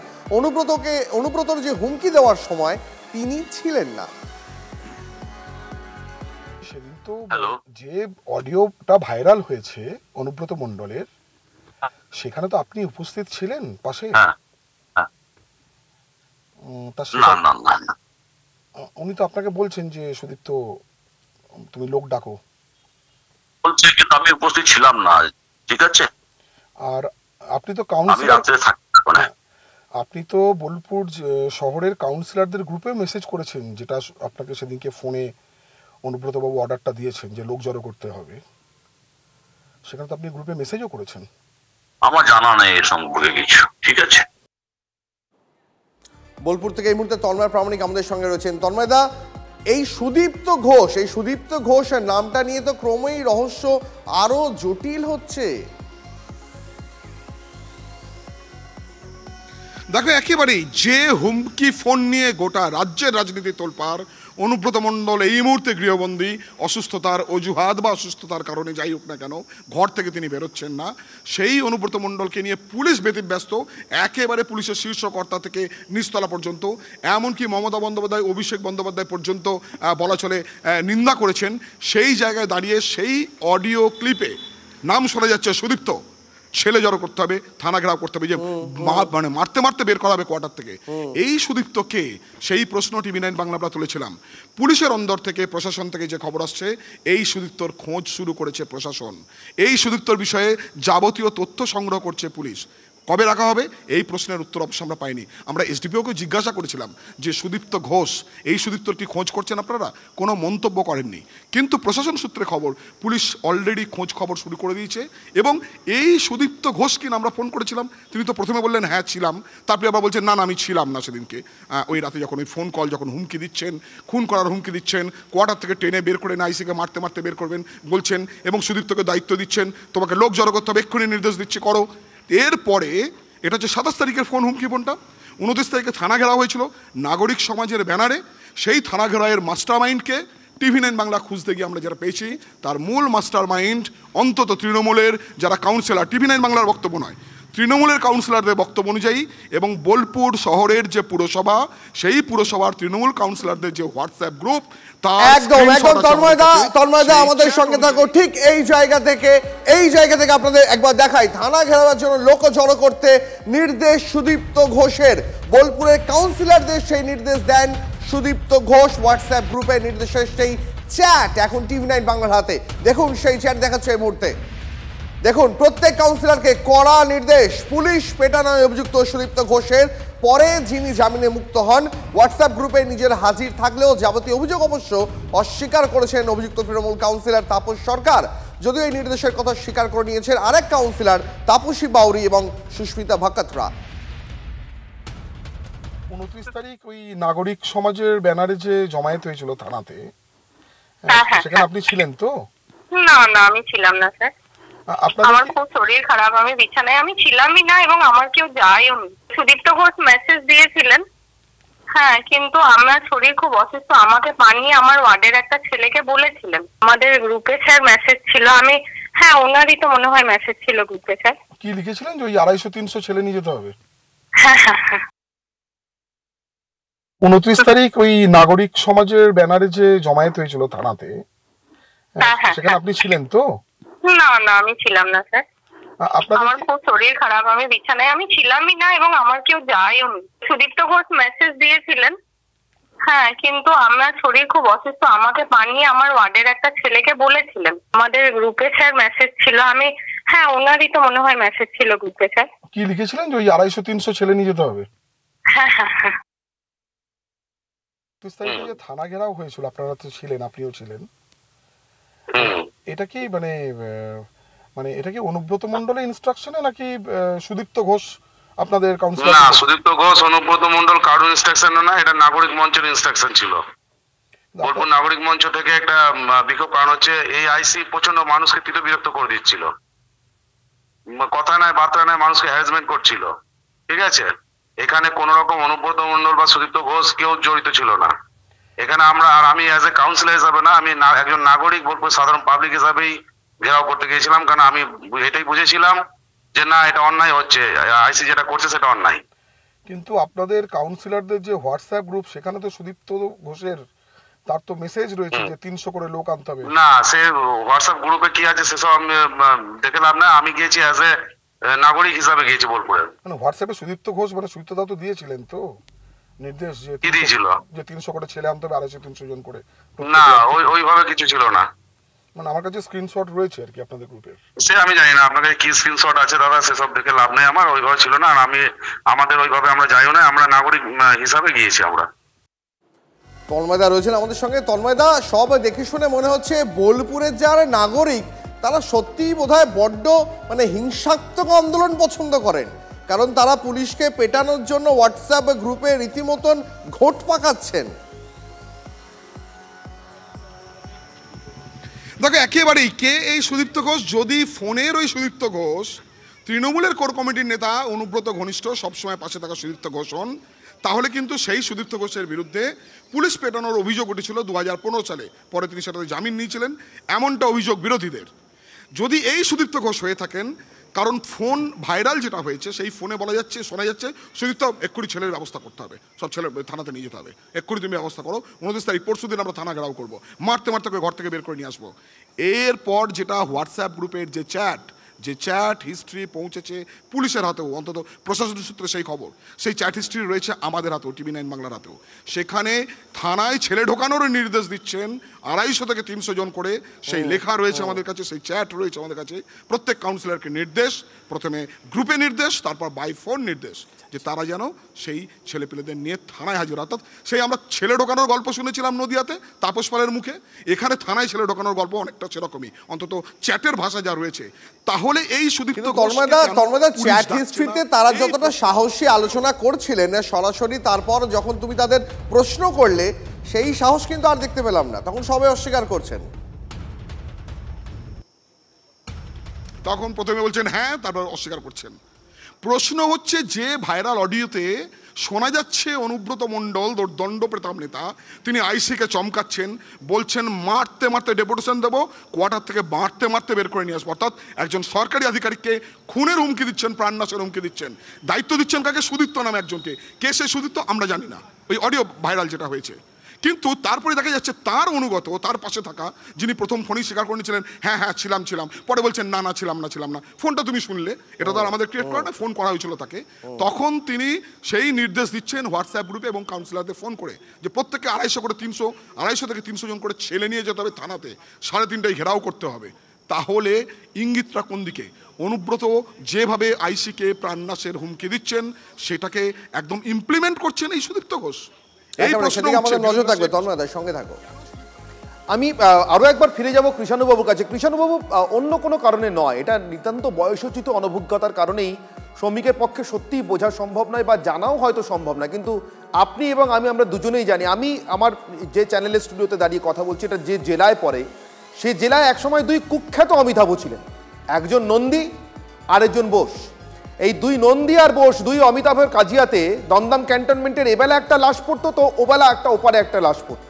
অনুব্রতর যে হুমকি দেওয়ার সময় তিনি ছিলেন না। সেদিন তো যে অডিওটা ভাইরাল হয়েছে অনুব্রত মণ্ডলের, সেখানে তো আপনি উপস্থিত ছিলেন পাশে? উনি তো আপনাকে বলছেন যে সুদীপ্ত তুমি লোক ডাকো বলছে, কিন্তু আমি উপস্থিত ছিলাম না। ঠিক আছে। আর আপনি তো কাউন্সিলর, আপনি তো বোলপুর শহরের কাউন্সিলরদের গ্রুপে মেসেজ করেছেন, যেটা আপনাকে সেদিনকে ফোনে অনুব্রত বাবু অর্ডারটা দিয়েছেন যে লোক জড়ো করতে হবে, সেখানে তো আপনি গ্রুপে মেসেজও করেছেন। আমার জানা নেই এর সম্পর্কে কিছু। ঠিক আছে। বোলপুর থেকে এই মুহূর্তে তন্ময় প্রামাণিক আমাদের সঙ্গে রয়েছেন। তন্ময়দা, এই সুদীপ্ত ঘোষের নামটা নিয়ে তো ক্রমেই রহস্য আরো জটিল হচ্ছে। দেখো, একেবারেই যে হুমকি ফোন নিয়ে গোটা রাজ্যের রাজনীতি তোলপাড়, অনুব্রত মণ্ডল এই মুহূর্তে গৃহবন্দী, অসুস্থতার অজুহাত বা অসুস্থতার কারণে যাই হোক না কেন ঘর থেকে তিনি বেরোচ্ছেন না, সেই অনুব্রত মণ্ডলকে নিয়ে পুলিশ ব্যতিব্যস্ত, একেবারে পুলিশের শীর্ষ কর্তা থেকে নিচতলা পর্যন্ত, এমনকি মমতা বন্দ্যোপাধ্যায়, অভিষেক বন্দ্যোপাধ্যায় পর্যন্ত বলা চলে নিন্দা করেছেন। সেই জায়গায় দাঁড়িয়ে সেই অডিও ক্লিপে নাম শোনা যাচ্ছে সুদীপ্ত, ছেলে জড়ো করতে হবে, থানা ঘেরাও করতে হবে, যে মানে মারতে মারতে বের করা হবে কোয়ার্টার থেকে। এই সুদীপ্ত কে? সেই প্রশ্ন টিভি9 বাংলা আমরা তুলেছিলাম। পুলিশের অন্দর থেকে, প্রশাসন থেকে যে খবর আসছে, এই সুদীপ্তর খোঁজ শুরু করেছে প্রশাসন। এই সুদীপ্তর বিষয়ে যাবতীয় তথ্য সংগ্রহ করছে পুলিশ। কবে রাখা হবে এই প্রশ্নের উত্তর অবশ্য আমরা পাইনি। আমরা এসডিপিওকে জিজ্ঞাসা করেছিলাম যে সুদীপ্ত ঘোষ, এই সুদীপ্তর কি খোঁজ করছেন আপনারা? কোনো মন্তব্য করেননি। কিন্তু প্রশাসন সূত্রে খবর, পুলিশ অলরেডি খোঁজ খবর শুরু করে দিয়েছে। এবং এই সুদীপ্ত ঘোষ কিনা আমরা ফোন করেছিলাম, তিনি তো প্রথমে বললেন হ্যাঁ ছিলাম, তারপরে আবার বলছেন না আমি ছিলাম না সেদিনকে। ওই রাতে যখন ওই ফোন কল, যখন হুমকি দিচ্ছেন, খুন করার হুমকি দিচ্ছেন, কোয়ার্টার থেকে টেনে বের করে আইসিকে মারতে মারতে বের করবেন বলছেন, এবং সুদীপ্তকে দায়িত্ব দিচ্ছেন তোমাকে লোক জড়ো করতে হবে, এক্ষুনি নির্দেশ দিচ্ছি করো। এরপরে এটা হচ্ছে 27 তারিখের ফোন হুমকি ফোনটা। 29 তারিখে থানা ঘেরাও হয়েছিল নাগরিক সমাজের ব্যানারে। সেই থানা ঘেরাওয়ের মাস্টার মাইন্ডকে টিভি9 বাংলা খুঁজতে গিয়ে আমরা যারা পেয়েছি, তার মূল মাস্টার মাইন্ড অন্তত তৃণমূলের যারা কাউন্সিলর, টিভি9 বাংলার বক্তব্য নয়, তৃণমূলের কাউন্সিলরদের বক্তব্য অনুযায়ী, এবং বোলপুর শহরের যে পুরসভা, সেই পুরসভার তৃণমূল কাউন্সিলরদের যে হোয়াটসঅ্যাপ গ্রুপ, একদম তন্ময়দা আমাদের সঙ্গে থাকো। ঠিক এই জায়গা থেকে আপনাদের একবার দেখাই, থানা ঘেরাওয়ার জন্য লোক জড়ো করতে নির্দেশ সুদীপ্ত ঘোষের। বোলপুরের কাউন্সিলরদের সেই নির্দেশ দেন সুদীপ্ত ঘোষ। হোয়াটসঅ্যাপ গ্রুপের নির্দেশের সেই চ্যাট এখন টিভি9 বাংলার হাতে। দেখুন সেই চ্যাট দেখাচ্ছে এই মুহূর্তে। দেখুন, প্রত্যেক কাউন্সিলরকে কড়া নির্দেশ। পুলিশ পেটানোয় অভিযুক্ত সুদীপ্ত ঘোষের পরে যিনি জামিনে মুক্ত হন, হোয়াটসঅ্যাপ গ্রুপে নিজের হাজির থাকলেও যাবতীয় অভিযোগ অবশ্য অস্বীকার করেছেন অভিযুক্ত তৃণমূল কাউন্সিলর তাপস সরকার। যদিও এই নির্দেশের কথা স্বীকার করে নিয়েছেন আরেক কাউন্সিলর তাপসী বাউরি এবং সুস্মিতা ভাকাতরা। 29 তারিখ ওই নাগরিক সমাজের ব্যানারে যে জমায়েত হয়েছিল থানাতে, সেখানে আপনি ছিলেন তো? না আমি ছিলাম না স্যার। আমার খুব শরীর খারাপ, আমি বিছানায়, আমি ছিলামই না, এবং আমার কেউ যায়ও নি। সুদীপ্ত ঘোষ মেসেজ দিয়েছিলেন, হ্যাঁ, কিন্তু আমার শরীর খুব অসুস্থ, আমাকে পানিয়ে আমার ওয়ার্ডের একটা ছেলেকে বলেছিলেন। আমাদের গ্রুপে স্যার মেসেজ ছিল, আমি হ্যাঁ ওনারই তো মনে হয় মেসেজ ছিল গ্রুপে স্যার। কি লিখেছিলেন যে ওই 250-300 ছেলে নিয়ে যেতে হবে? হ্যাঁ 29 তারিখ ওই নাগরিক সমাজের ব্যানারে যে জমায়েত হয়েছিল থানাতে, সেখানে আপনি ছিলেন তো? না আমি ছিলাম না স্যার। আমার খুব শরীর খারাপ, আমি বিছানায় আমি ছিলামই না এবং আমার কেউ যায়ও নি। সুদীপ্ত ঘোষ মেসেজ দিয়েছিলেন, হ্যাঁ, কিন্তু আমার শরীর খুব অসুস্থ, আমাকে পানিয়ে আমার ওয়ার্ডের একটা ছেলেকে বলেছিলেন। আমাদের গ্রুপে স্যার মেসেজ ছিল, আমি হ্যাঁ ওনারই তো মনে হয় মেসেজ ছিল গ্রুপে স্যার। কি লিখেছিলেন যে ওই 250-300 ছেলে নিয়ে যেতে হবে? হ্যাঁ হ্যাঁ হ্যাঁ। 30 তারিখে যে থানা ঘেরাও হয়েছিল, আপনারা তো ছিলেন, আপনিও ছিলেন, এটা কি মানে এটা কি অনুব্রত মণ্ডলের ইনস্ট্রাকশনে নাকি সুদীপ্ত ঘোষ আপনাদের কাউন্সিলর? না, সুদীপ্ত ঘোষ অনুব্রত মণ্ডল কারোর ইনস্ট্রাকশন না, এটা নাগরিক মঞ্চের ইনস্ট্রাকশন ছিল। বোলপুর নাগরিক মঞ্চ থেকে একটা বিক্ষোভ, কারণ হচ্ছে এই আইসি প্রচন্ড মানুষকে বিরক্ত করে দিচ্ছিল, কথা নয় বার্তা নয় মানুষকে হ্যারাসমেন্ট করছিল, ঠিক আছে? এখানে কোন রকম অনুব্রত মণ্ডল বা সুদীপ্ত ঘোষ কেউ জড়িত ছিল না এখানে। আমি অ্যাজ এ কাউন্সিলর হিসাবে না, আমি একজন নাগরিক বোলপুর সাধারণ পাবলিক হিসাবেই ঘেরাও করতে গিয়েছিলাম, কারণ আমি এটাই বুঝেছিলাম যে না, এটা অন্যায় হচ্ছে, আইসি যেটা করছে সেটা অন্যায়। কিন্তু আপনাদের কাউন্সিলরদের যে হোয়াটসঅ্যাপ গ্রুপ, সেখানে তো সুদীপ্ত ঘোষের তার তো মেসেজ রয়েছে যে 300 করে লোক আনতে হবে। না, সে হোয়াটসঅ্যাপ গ্রুপে কি আছে সেসব আমি দেখে লাভ না, আমি গিয়েছি অ্যাজ এ নাগরিক হিসাবে গিয়েছি বোলপুরে। মানে হোয়াটসঅ্যাপে সুদীপ্ত ঘোষ মানে সুদীপ্ত দাও তো দিয়েছিলেন তো নির্দেশ যে কি দিয়েছিল যে 300 করে ছেলে আনতে হবে, 250-300 জন করে? না, ওইভাবে কিছু ছিল না। মানে আমার কাছে স্ক্রিনশট রয়েছে আর কি আপনাদের গ্রুপের। সে আমি জানি না আপনাদের কি স্ক্রিনশট আছে দাদা, সেসব দেখে লাভ নেই আমার, ওইভাবে ছিল না। আর আমাদের ওইভাবে আমরা যাইও না, আমরা নাগরিক হিসাবে গিয়েছি আমরা। তন্ময়দা রয়েছেন আমাদের সঙ্গে। তন্ময়দা, সব দেখে শুনে মনে হচ্ছে বোলপুরের যারা নাগরিক তারা সত্যিই বোধহয় বড্ড মানে হিংসাত্মক আন্দোলন পছন্দ করেন, কারণ তারা পুলিশকে পেটানোর জন্য হোয়াটসঅ্যাপ গ্রুপে রীতিমতন ঘোট পাকাচ্ছেন। দেখো, একেবারেই কে এই সুদীপ্ত ঘোষ? যদি ফোনের ওই সুদীপ্ত ঘোষ তৃণমূলের কোর কমিটির নেতা অনুব্রত ঘনিষ্ঠ সবসময় পাশে থাকা সুদীপ্ত ঘোষ হন, তাহলে কিন্তু সেই সুদীপ্ত ঘোষের বিরুদ্ধে পুলিশ পেটানোর অভিযোগ উঠেছিল 2015 সালে, পরে তিনি সেটাতে জামিন নিয়েছিলেন, এমনটা অভিযোগ বিরোধীদের। যদি এই সুদীপ্ত ঘোষ হয়ে থাকেন, কারণ ফোন ভাইরাল যেটা হয়েছে সেই ফোনে বলা যাচ্ছে, শোনা যাচ্ছে সুদীপ্ত এক্ষুনি ছেলের ব্যবস্থা করতে হবে, সব ছেলে থানাতে নিয়ে যেতে হবে, এক্ষুনি তুমি ব্যবস্থা করো, 29 তারিখ পরশু দিন আমরা থানা ঘেরাও করবো, মারতে মারতে ঘর থেকে বের করে নিয়ে আসবো। এরপর যেটা হোয়াটসঅ্যাপ গ্রুপের যে চ্যাট হিস্ট্রি পৌঁছেছে পুলিশের হাতেও, অন্তত প্রশাসনের সূত্রে সেই খবর, সেই চ্যাট হিস্ট্রি রয়েছে আমাদের হাতেও, TV9 বাংলার হাতেও। সেখানে থানায় ছেলে ঢোকানোরও নির্দেশ দিচ্ছেন 250 থেকে 300 জন করে, সেই লেখা রয়েছে আমাদের কাছে, সেই চ্যাট রয়েছে আমাদের কাছে। প্রত্যেক কাউন্সিলরকে নির্দেশ, প্রথমে গ্রুপে নির্দেশ, তারপর বাই ফোন নির্দেশ যে তারা যেন সেই ছেলেপেলেদের নিয়ে থানায় হাজির। অর্থাৎ সেই আমরা ছেলে ঢোকানোর গল্প শুনেছিলাম নদিয়াতে তাপস পালের মুখে, এখানে থানায় ছেলে ঢোকানোর গল্প অনেকটা সেরকমই, অন্তত চ্যাটের ভাষা যা রয়েছে। তাহলে এই সুদীপ্ত তন্ময়দা চ্যাট হিস্ট্রিতে তারা যতটা সাহসী আলোচনা করছিলেন সরাসরি, তারপর যখন তুমি তাদের প্রশ্ন করলে সেই সাহস কিন্তু আর দেখতে পেলাম না, তখন সবাই অস্বীকার করছেন। তখন প্রথমে বলছেন হ্যাঁ, তারপর অস্বীকার করছেন। প্রশ্ন হচ্ছে যে ভাইরাল অডিওতে শোনা যাচ্ছে অনুব্রত মণ্ডল দণ্ড প্রতাপ নেতা, তিনি আইসিকে চমকাচ্ছেন, বলছেন মারতে মারতে ডেপুটেশন দেবো, কোয়ার্টার থেকে মারতে মারতে বের করে নিয়ে আসবো। অর্থাৎ একজন সরকারি আধিকারিককে খুনের হুমকি দিচ্ছেন, প্রাণনাশের হুমকি দিচ্ছেন। দায়িত্ব দিচ্ছেন কাকে? সুদীপ্ত নামে একজনকে। কে সে সুদীপ্ত আমরা জানি না, ওই অডিও ভাইরাল যেটা হয়েছে। কিন্তু তারপরে দেখা যাচ্ছে তার অনুগত, তার পাশে থাকা, যিনি প্রথম ফোনেই স্বীকার করে নিয়েছিলেন হ্যাঁ হ্যাঁ ছিলাম, পরে বলছেন না না ছিলাম না, ফোনটা তুমি শুনলে, এটা তো আর আমাদের ক্রিয়েট করা না, ফোন করা হয়েছিল তাকে। তখন তিনি সেই নির্দেশ দিচ্ছেন হোয়াটসঅ্যাপ গ্রুপে এবং কাউন্সিলরদের ফোন করে যে প্রত্যেককে 250 থেকে 300 জন করে ছেলে নিয়ে যেতে হবে থানাতে, 3:30টায় ঘেরাও করতে হবে। তাহলে ইঙ্গিতটা কোন দিকে? অনুব্রত যেভাবে আইসিকে প্রাণনাশের হুমকি দিচ্ছেন সেটাকে একদম ইমপ্লিমেন্ট করছেন এই সুদীপ্ত ঘোষ। আমি আরো একবার ফিরে যাব কৃষাণুবাবুর কাছে। কৃষাণুবাবু, অন্য কোনো কারণে নয়, এটা নিতান্ত বয়সোচিত অনভিজ্ঞতার কারণেই শ্রমিকের পক্ষে সত্যিই বোঝা সম্ভব নয় বা জানাও হয়তো সম্ভব না, কিন্তু আপনি এবং আমরা দুজনেই জানি। আমি আমার যে চ্যানেলের স্টুডিওতে দাঁড়িয়ে কথা বলছি, এটা যে জেলায় পড়ে, সেই জেলায় একসময় 2 কুখ্যাত অমিতাভ ছিলেন, একজন নন্দী আরেকজন বোস। এই 2 নন্দী আর বোস, 2 অমিতাভের কাজিয়াতে দমদম ক্যান্টনমেন্টের এবেলা একটা লাশ পড়তো, তো ওবেলা ওপারে একটা লাশ পড়তো।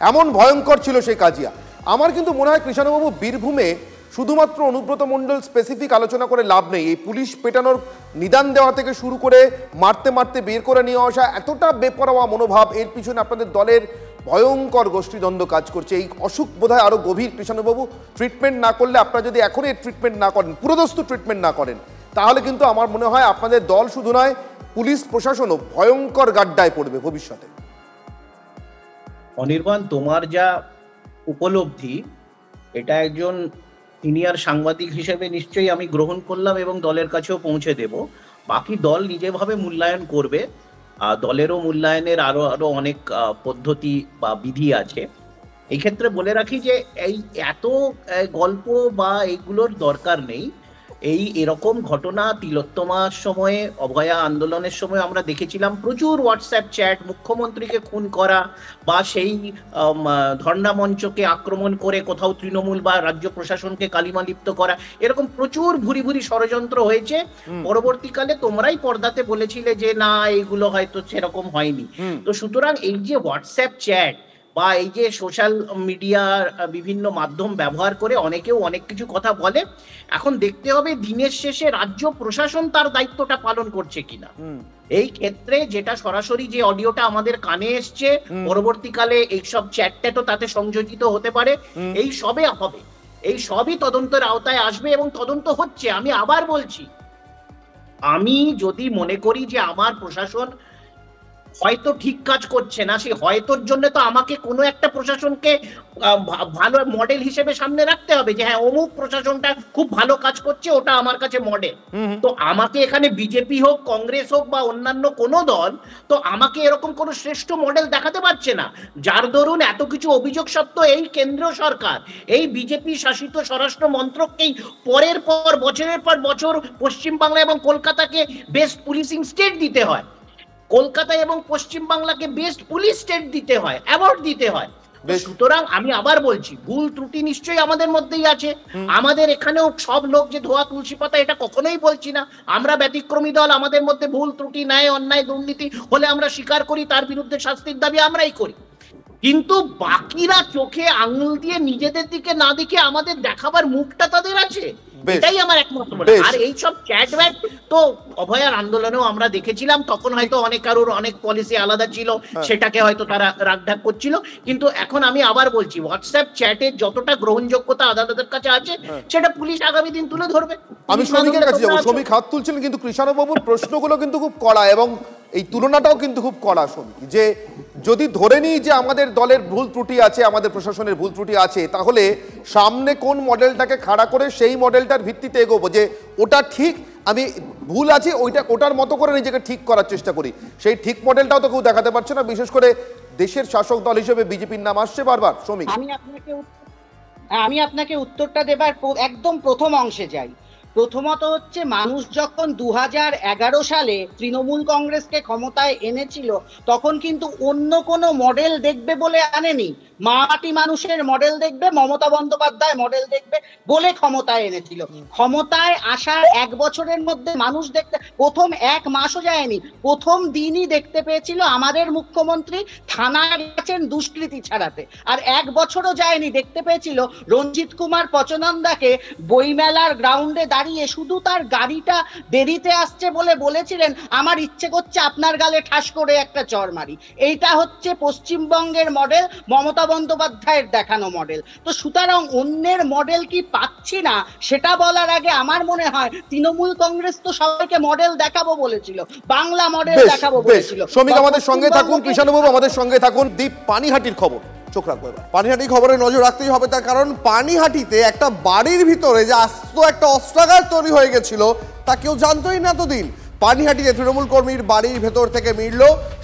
এমন ভয়ঙ্কর ছিল সেই কাজিয়া। আমার কিন্তু মনে হয় কৃষাণুবাবু, বীরভূমে শুধুমাত্র অনুব্রত মণ্ডল স্পেসিফিক আলোচনা করে লাভ নেই। এই পুলিশ পেটানোর নিদান দেওয়া থেকে শুরু করে মারতে মারতে বের করে নিয়ে আসা, এতটা বেপরোয়া মনোভাব, এর পিছনে আপনাদের দলের ভয়ঙ্কর গোষ্ঠীদ্বন্দ্ব কাজ করছে। এই অসুখ বোধহয় আরো গভীর। কৃষ্ণবাবু, ট্রিটমেন্ট না করলে, আপনারা যদি এখনই ট্রিটমেন্ট না করেন, পুরোদস্তু ট্রিটমেন্ট না করেন, তাহলে কিন্তু আমার মনে হয় আপনাদের দল শুধু নয়, পুলিশ প্রশাসনও ভয়ঙ্কর গাড্ডায় পড়বে ভবিষ্যতে। অনির্বাণ, তোমার যা উপলব্ধি, এটা একজন সিনিয়র সাংবাদিক হিসেবে নিশ্চয়ই আমি গ্রহণ করলাম এবং দলের কাছেও পৌঁছে দেব। বাকি দল নিজেভাবে মূল্যায়ন করবে। দলেরও মূল্যায়নের আরো অনেক পদ্ধতি বা বিধি আছে। এই ক্ষেত্রে বলে রাখি যে এই এত গল্প বা এইগুলোর দরকার নেই। এরকম ঘটনা তিলোত্তমার সময়ে, অভয়া আন্দোলনের সময় আমরা দেখেছিলাম প্রচুর হোয়াটসঅ্যাপ চ্যাট, মুখ্যমন্ত্রীকে খুন করা বা সেই ধর্ণা মঞ্চকে আক্রমণ করে কোথাও তৃণমূল বা রাজ্য প্রশাসনকে কালিমালিপ্ত করা, এরকম প্রচুর ভুরি ভুরি ষড়যন্ত্র হয়েছে। পরবর্তীকালে তোমরাই পর্দাতে বলেছিলে যে না, এইগুলো হয়তো সেরকম হয়নি। তো সুতরাং এই যে হোয়াটসঅ্যাপ চ্যাট বা এই যে সোশ্যাল মিডিয়ার বিভিন্ন মাধ্যম ব্যবহার করে অনেকেও অনেক কিছু কথা বলে, এখন দেখতে হবে দিনের শেষে রাজ্য প্রশাসন তার দায়িত্বটা পালন করছে কিনা। এই ক্ষেত্রে যেটা সরাসরি যে অডিওটা আমাদের কানে এসছে, পরবর্তীকালে এইসব চ্যাটট্যাটও তাতে সংযোজিত হতে পারে, এই সবে হবে, এই সবই তদন্তের আওতায় আসবে এবং তদন্ত হচ্ছে। আমি আবার বলছি, আমি যদি মনে করি যে আমার প্রশাসন হয়তো ঠিক কাজ করছে না, সেই হয়তোর জন্য তো আমাকে কোনো একটা প্রশাসনকে ভালো মডেল হিসেবে সামনে রাখতে হবে যে হ্যাঁ, অমুক প্রশাসনটা খুব ভালো কাজ করছে, ওটা আমার কাছে মডেল। তো আমাকে এখানে বিজেপি হোক, কংগ্রেস হোক বা অন্যান্য কোনো দল তো আমাকে এরকম কোনো শ্রেষ্ঠ মডেল দেখাতে পারছে না, যার দরুন এত কিছু অভিযোগ সত্ত্বেও এই কেন্দ্রীয় সরকার, এই বিজেপি শাসিত স্বরাষ্ট্র মন্ত্রককেই পরের পর বছরের পর বছর পশ্চিমবাংলা এবং কলকাতাকে বেস্ট পুলিশিং স্টেট দিতে হয়, কলকাতা এবং পশ্চিমবাংলাকে বেস্ট পুলিশ স্টেট দিতে হয়, অ্যাওয়ার্ড দিতে হয়। সুতরাং আমি আবার বলছি, ভুল ত্রুটি নিশ্চয়ই আমাদের মধ্যেই আছে। আমাদের এখানেও সব লোক যে ধোয়া তুলসী পাতা, এটা কখনোই বলছি না। আমরা ব্যতিক্রমী দল, আমাদের মধ্যে ভুল ত্রুটি, ন্যায় অন্যায়, দুর্নীতি হলে আমরা স্বীকার করি, তার বিরুদ্ধে শাস্তির দাবি আমরাই করি। কিন্তু বাকিরা চোখে আঙুল দিয়ে নিজেদের দিকে না দেখে আমাদের দেখাবার মুখটা তাদের আছে, এটাই আমার একমাত্র বলে। আর এইসব চ্যাটব্যাট তো অভয়ার আন্দোলনেও আমরা দেখেছিলাম, তখন হয়তো অনেক কারোর অনেক পলিসি আলাদা ছিল, সেটাকে হয়তো তারা রাগঢাক করছিল। কিন্তু এখন আমি আবার বলছি, হোয়াটসঅ্যাপ চ্যাটের যতটা গ্রহণযোগ্যতা আদালতের কাছে আছে, সেটা পুলিশ আগামী দিন তুলে ধরবে। আমি শ্রমিকের কাছে যাবো। শ্রমিক হাত তুলছিলেন, কিন্তু কৃষ্ণবাবুর প্রশ্নগুলো কিন্তু খুব কড়া এবং এই তুলনাটাও কিন্তু খুব কড়া। শ্রমিক, যে যদি ধরে নিই যে আমাদের দলের ভুল ত্রুটি আছে, আমাদের প্রশাসনের ভুল ত্রুটি আছে, তাহলে সামনে কোন মডেলটাকে খাড়া করে সেই মডেলটার ভিত্তিতে এগোবো, যে ওটা ঠিক, আমি ভুল আছে, ওটার মতো করে নিজেকে ঠিক করার চেষ্টা করি। সেই ঠিক মডেলটাও তো কেউ দেখাতে পারছে না, বিশেষ করে দেশের শাসক দল হিসেবে বিজেপির নাম আসছে বারবার। শ্রমিক, আমি আপনাকে উত্তরটা দেবার একদম প্রথম অংশে যাই। প্রথমত হচ্ছে, মানুষ যখন 2011 সালে তৃণমূল কংগ্রেসকে ক্ষমতায় এনেছিল, তখন কিন্তু অন্য কোনো মডেল দেখবে বলে আনেনি, মাটি মানুষের মডেল দেখবে, মমতা বন্দ্যোপাধ্যায় মডেল দেখবে বলে ক্ষমতায় এনেছিল। ক্ষমতায় আসার 1 বছরের মধ্যে মানুষ দেখতে, প্রথম 1 মাসও যায়নি, প্রথম দিনই দেখতে পেয়েছিল আমাদের মুখ্যমন্ত্রী থানায় গেছেন দুষ্কৃতি ছাড়াতে। আর 1 বছরও যায়নি, দেখতে পেয়েছিল রঞ্জিত কুমার পচনন্দাকে বইমেলার গ্রাউন্ডে দাঁড়িয়ে শুধু তার গাড়িটা দেরিতে আসছে বলে বলেছিলেন, আমার ইচ্ছে করছে আপনার গালে ঠাস করে একটা চড় মারি। এইটা হচ্ছে পশ্চিমবঙ্গের মডেল, মমতা বন্দ্যোপাধ্যায়ের দেখানো মডেল। তো সুতরাং অন্যের মডেল কি পাচ্ছি না সেটা বলার আগে আমার মনে হয় তৃণমূল কংগ্রেস তো সবাইকে মডেল দেখাবো বলেছিল, বাংলা মডেল দেখাবো বলেছিল। শ্রমিক আমাদের সঙ্গে থাকুন, কৃষ্ণবাবু আমাদের সঙ্গে থাকুন। দীপ, পানিহাটির খবর চোখ রাখবো এবার। পানিহাটি খবরে নজর রাখতেই হবে, তার কারণ পানিহাটিতে একটা বাড়ির ভিতরে যে আস্ত একটা অস্ত্রাগার তৈরি হয়ে গেছিল তা কেউ জানতোই না এতদিন। পানিহাটিতে তৃণমূল কর্মীর বাড়ির ভেতর থেকে মিলল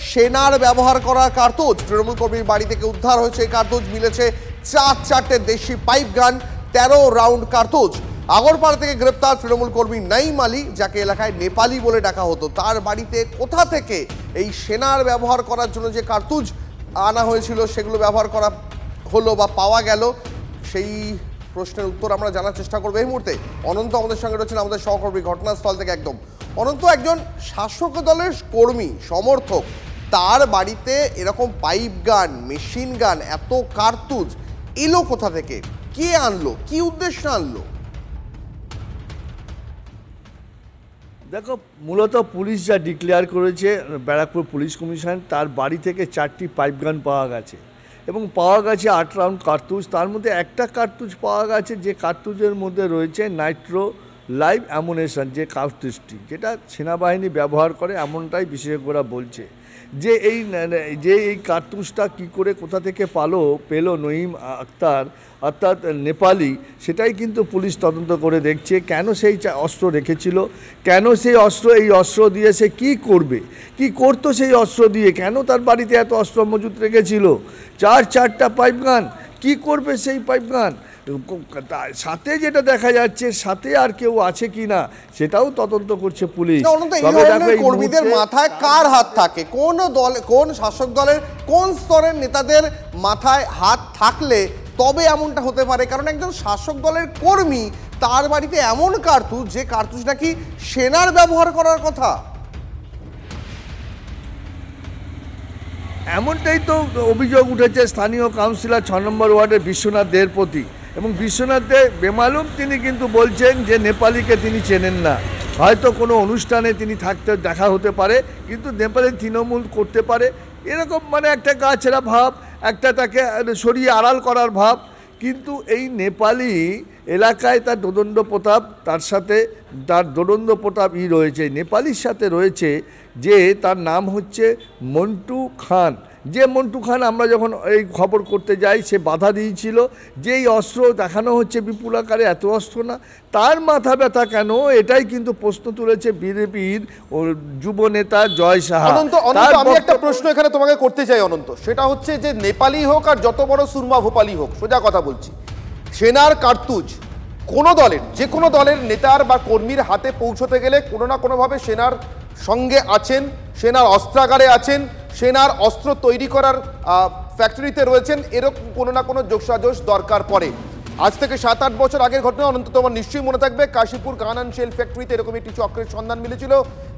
সেনার ব্যবহার করা কার্তুজ। তৃণমূল কর্মীর বাড়ি থেকে উদ্ধার হয়েছে এই কার্তুজ, মিলেছে 4 দেশি পাইপ গান, 13 রাউন্ড কার্তুজ। আগরপাড়া থেকে গ্রেপ্তার তৃণমূল কর্মী নাইম আলী, যাকে এলাকায় নেপালি বলে ডাকা হতো। তার বাড়িতে কোথা থেকে এই সেনার ব্যবহার করার জন্য যে কার্তুজ আনা হয়েছিল সেগুলো ব্যবহার করা হলো বা পাওয়া গেল, সেই প্রশ্নের উত্তর আমরা জানার চেষ্টা করবো এই মুহূর্তে। অনন্ত আমাদের সঙ্গে রয়েছেন, আমাদের সহকর্মী ঘটনাস্থল থেকে একদম। অনন্ত, একজন শাসক দলের কর্মী সমর্থক, তার বাড়িতে এরকম পাইপ গান, মেশিন গান, এত কার্তুজ এলো কোথা থেকে? কে আনলো? কি উদ্দেশ্যে আনলো? দেখো, মূলত পুলিশ যা ডিক্লেয়ার করেছে, ব্যারাকপুর পুলিশ কমিশন, তার বাড়ি থেকে 4টি পাইপ গান পাওয়া গেছে এবং পাওয়া গেছে 8 রাউন্ড কার্তুজ। তার মধ্যে একটা কার্তুজ পাওয়া গেছে যে কার্তুজের মধ্যে রয়েছে নাইট্রো লাইভ অ্যামুনেশন, যে কার্তুজটি যেটা সেনাবাহিনী ব্যবহার করে এমনটাই বিশেষজ্ঞরা বলছে। যে এই কার্তুজটা কী করে কোথা থেকে পেলো নঈম আক্তার অর্থাৎ নেপালি, সেটাই কিন্তু পুলিশ তদন্ত করে দেখছে। কেন সেই অস্ত্র রেখেছিল, কেন সেই এই অস্ত্র দিয়ে সে কী করবে, কী করতো সেই অস্ত্র দিয়ে, কেন তার বাড়িতে এত অস্ত্র মজুত রেখেছিল, 4টা পাইপ গান, কী করবে সেই পাইপ গান, সাথে যেটা দেখা যাচ্ছে সাথে আর কেউ আছে কিনা সেটাও তদন্ত করছে পুলিশ। কর্মীদের মাথায় কার হাত থাকে, কোন শাসক দলের কোন স্তরের নেতাদের মাথায় হাত থাকলে তবে এমনটা হতে পারে? কারণ একজন শাসক দলের কর্মী, তার বাড়িতে এমন কার্তুজ, যে কার্তুজ নাকি সেনার ব্যবহার করার কথা। এমনটাই তো অভিযোগ উঠেছে স্থানীয় কাউন্সিলর 6 নম্বর ওয়ার্ডের বিশ্বনাথ দের প্রতি। এবং বিশ্বনাথ দে বেমালুম তিনি কিন্তু বলছেন যে নেপালিকে তিনি চেনেন না, হয়তো কোনো অনুষ্ঠানে তিনি দেখা হতে পারে, কিন্তু নেপালি তৃণমূল করতে পারে এরকম একটা গা ছেঁড়া ভাব, একটা তাকে সরিয়ে আড়াল করার ভাব। কিন্তু এই নেপালি এলাকায় তার দোদণ্ড প্রতাপ, তার সাথে তার দোদণ্ড প্রতাপ রয়েছে, নেপালির সাথে রয়েছে, যে তার নাম হচ্ছে মন্টু খান। যে মন্টু খান আমরা যখন এই খবর করতে যাই সে বাধা দিয়েছিল যে এই অস্ত্র দেখানো হচ্ছে বিপুল আকারে, এত অস্ত্র না, তার মাথা ব্যথা কেন, এটাই কিন্তু প্রশ্ন তুলেছে বিজেপির যুব নেতা জয় সাহা। আমি একটা প্রশ্ন এখানে তোমাকে করতে চাই অনন্ত, সেটা হচ্ছে যে নেপালি হোক আর যত বড় সুরমা ভোপালি হোক, সোজা কথা বলছি, সেনার কার্তুজ কোনো দলের, যে কোনো দলের নেতার বা কর্মীর হাতে পৌঁছতে গেলে কোনো না কোনোভাবে সেনার সঙ্গে আছেন, সেনার অস্ত্রাগারে আছেন, সেনার অস্ত্র তৈরি করার ফ্যাক্টরিতে রয়েছেন, এরকম কোনো না কোনো যোগসাজশ দরকার পড়ে। আজ থেকে 7-8 বছর আগের ঘটনা অনন্ত তোমার নিশ্চয়ই মনে থাকবে, কাশীপুর গান অ্যান্ড শেল ফ্যাক্টরিতে এরকম একটি চক্রের সন্ধান মিলেছিল,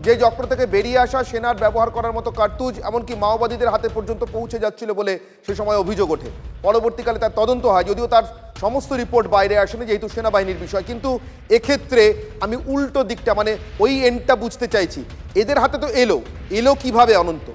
যে চক্র থেকে বেরিয়ে আসা সেনার ব্যবহার করার মতো কার্তুজ এমনকি মাওবাদীদের হাতে পর্যন্ত পৌঁছে যাচ্ছিল বলে সে সময় অভিযোগ ওঠে। পরবর্তীকালে তার তদন্ত হয়, যদিও তার সমস্ত রিপোর্ট বাইরে আসেনি যেহেতু সেনাবাহিনীর বিষয়। কিন্তু এক্ষেত্রে আমি উল্টো দিকটা, ওই এন্ডটা বুঝতে চাইছি, এদের হাতে তো এলো কিভাবে অনন্ত?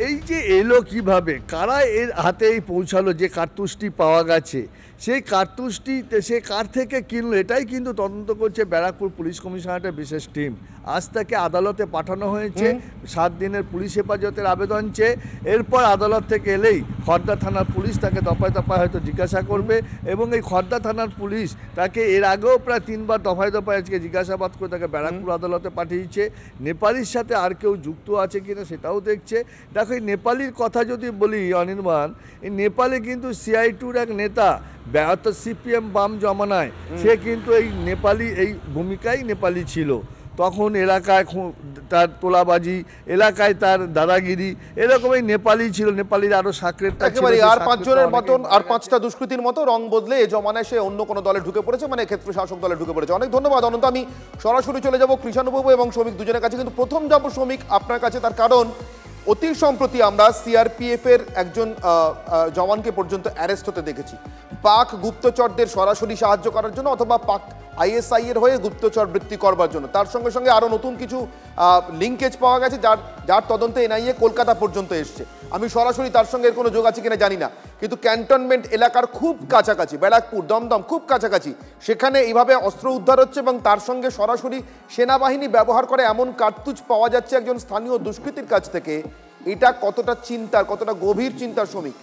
এই যে এলো কিভাবে, কারা এর হাতে পৌঁছালো, যে কার্তুজটি পাওয়া গেছে সেই কার্তুজটি সে কার থেকে কিনলো, এটাই কিন্তু তদন্ত করছে ব্যারাকপুর পুলিশ কমিশনারেটের বিশেষ টিম। আজ তাকে আদালতে পাঠানো হয়েছে, 7 দিনের পুলিশ হেফাজতের আবেদন চেয়ে। এরপর আদালত থেকে এলেই খড়দা থানার পুলিশ তাকে দফায় দফায় হয়তো জিজ্ঞাসা করবে, এবং এই খড়দা থানার পুলিশ তাকে এর আগেও প্রায় 3বার দফায় দফায় আজকে জিজ্ঞাসাবাদ করে তাকে ব্যারাকপুর আদালতে পাঠিয়েছে। নেপালির সাথে আর কেউ যুক্ত আছে কিনা সেটাও দেখছে। দেখো এই নেপালির কথা যদি বলি অনির্বাণ, এই নেপালে কিন্তু CI2-র এক নেতা, অর্থাৎ CPM বাম জমানায় সে কিন্তু এই নেপালি, এই ভূমিকায় নেপালি ছিল। তখন এলাকায় তার তোলাবাজি, এলাকায় তার দাদাগিরি, এরকম এই নেপালি ছিল। নেপালির আরো সাকরেতটা ছিল, আর 5 জনের মতন, আর 5টা দুষ্কৃতির মতো রং বদলে এ জমানায় সে অন্য কোনো দলে ঢুকে পড়েছে, এক্ষেত্রে শাসক দলে ঢুকে পড়েছে। অনেক ধন্যবাদ অনন্ত। আমি সরাসরি চলে যাব কৃষাণুবাবু এবং শ্রমিক দুজনের কাছে, কিন্তু প্রথম যাব শ্রমিক আপনার কাছে, তার কারণ অতি সম্প্রতি আমরা CRPF এর একজন জওয়ানকে পর্যন্ত অ্যারেস্ট হতে দেখেছি পাক গুপ্তচরদের সরাসরি সাহায্য করার জন্য, অথবা পাক ISI এর হয়ে গুপ্তচর বৃত্তি করবার জন্য। তার সঙ্গে সঙ্গে আরও নতুন কিছু লিঙ্কেজ পাওয়া গেছে, যার তদন্তে NIA কলকাতা পর্যন্ত এসছে। আমি সরাসরি তার সঙ্গে কোনো যোগ আছে কিনা জানি না, কিন্তু ক্যান্টনমেন্ট এলাকার খুব কাছাকাছি, ব্যারাকপুর, দমদম খুব কাছাকাছি, সেখানে এইভাবে অস্ত্র উদ্ধার হচ্ছে এবং তার সঙ্গে সরাসরি সেনাবাহিনী ব্যবহার করে এমন কার্তুজ পাওয়া যাচ্ছে একজন স্থানীয় দুষ্কৃতীর কাছ থেকে। এটা কতটা চিন্তার, কতটা গভীর চিন্তার শ্রমিক?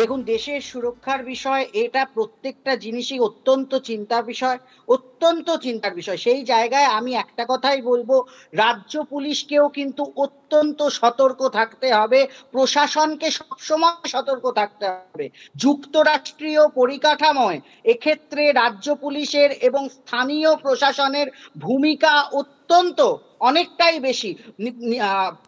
দেখুন, দেশের সুরক্ষার বিষয় এটা, প্রত্যেকটা জিনিসই অত্যন্ত চিন্তার বিষয়, অত্যন্ত চিন্তার বিষয়। সেই জায়গায় আমি একটা কথাই বলবো, রাজ্য পুলিশকেও কিন্তু অত্যন্ত সতর্ক থাকতে হবে, প্রশাসনকে সবসময় সতর্ক থাকতে হবে। যুক্তরাষ্ট্রীয় পরিকাঠামোয় এক্ষেত্রে রাজ্য পুলিশের এবং স্থানীয় প্রশাসনের ভূমিকা অত্যন্ত অনেকটাই বেশি।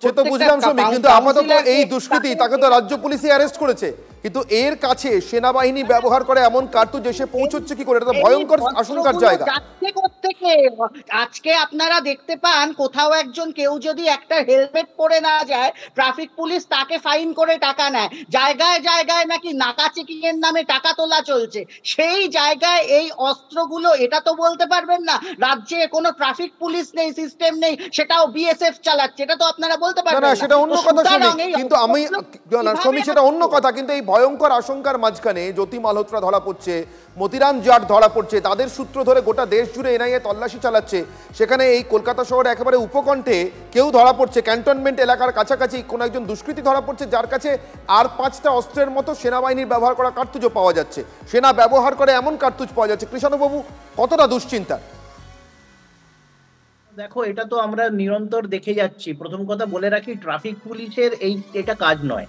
সে তো বুঝলাম শ্রমিক, কিন্তু আপাতত এই দুষ্কৃতী তাকে তো রাজ্য পুলিশই অ্যারেস্ট করেছে, কিন্তু এর কাছে সেনাবাহিনী ব্যবহার করে এমন কার্তুজ এসে পৌঁছচ্ছে কি করে? এটা তো ভয়ঙ্কর আশঙ্কার জায়গা। আজকে আপনারা দেখতে পান কোথাও একজন কেউ যদি একটা হেলমেট পরে না যায়, ট্রাফিক পুলিশ তাকে ফাইন করে টাকা নেয়। জায়গায় জায়গায় নাকি নাকা চেকিং এর নামে টাকা তোলা চলছে। সেই জায়গায় এই অস্ত্রগুলো, এটা তো বলতে পারবেন না রাজ্যে কোনো ট্রাফিক পুলিশ নেই, সিস্টেম নেই, সেটাও বিএসএফ চালাচ্ছে, এটা তো আপনারা বলতে পারবেন না না। সেটা অন্য কথা সুতরাং শ্রমিক, এই কিন্তু আমি শ্রমিক সেটা অন্য কথা, কিন্তু এই ভয়ঙ্কর আশঙ্কার মাঝখানে জ্যোতি মালহোত্রা ধরা পড়ছে, মতিরাম জাট ধরা পড়ছে, তাদের সূত্র ধরে গোটা দেশ জুড়ে এনআইএ তল্লাশি চালাচ্ছে, সেখানে এই কলকাতা শহরে একেবারে উপকণ্ঠে কেউ ধরা পড়ছে, ক্যান্টনমেন্ট এলাকার কাছাকাছি কোনো একজন দুষ্কৃতী ধরা পড়ছে যার কাছে আর 5টা অস্ত্রের মতো সেনাবাহিনীর ব্যবহার করা কার্তুজও পাওয়া যাচ্ছে, সেনা ব্যবহার করে এমন কার্তুজ পাওয়া যাচ্ছে। কৃষ্ণবাবু, কতটা দুশ্চিন্তা? দেখো, এটা তো আমরা নিরন্তর দেখে যাচ্ছি। প্রথম কথা বলে রাখি, ট্রাফিক পুলিশের এটা কাজ নয়।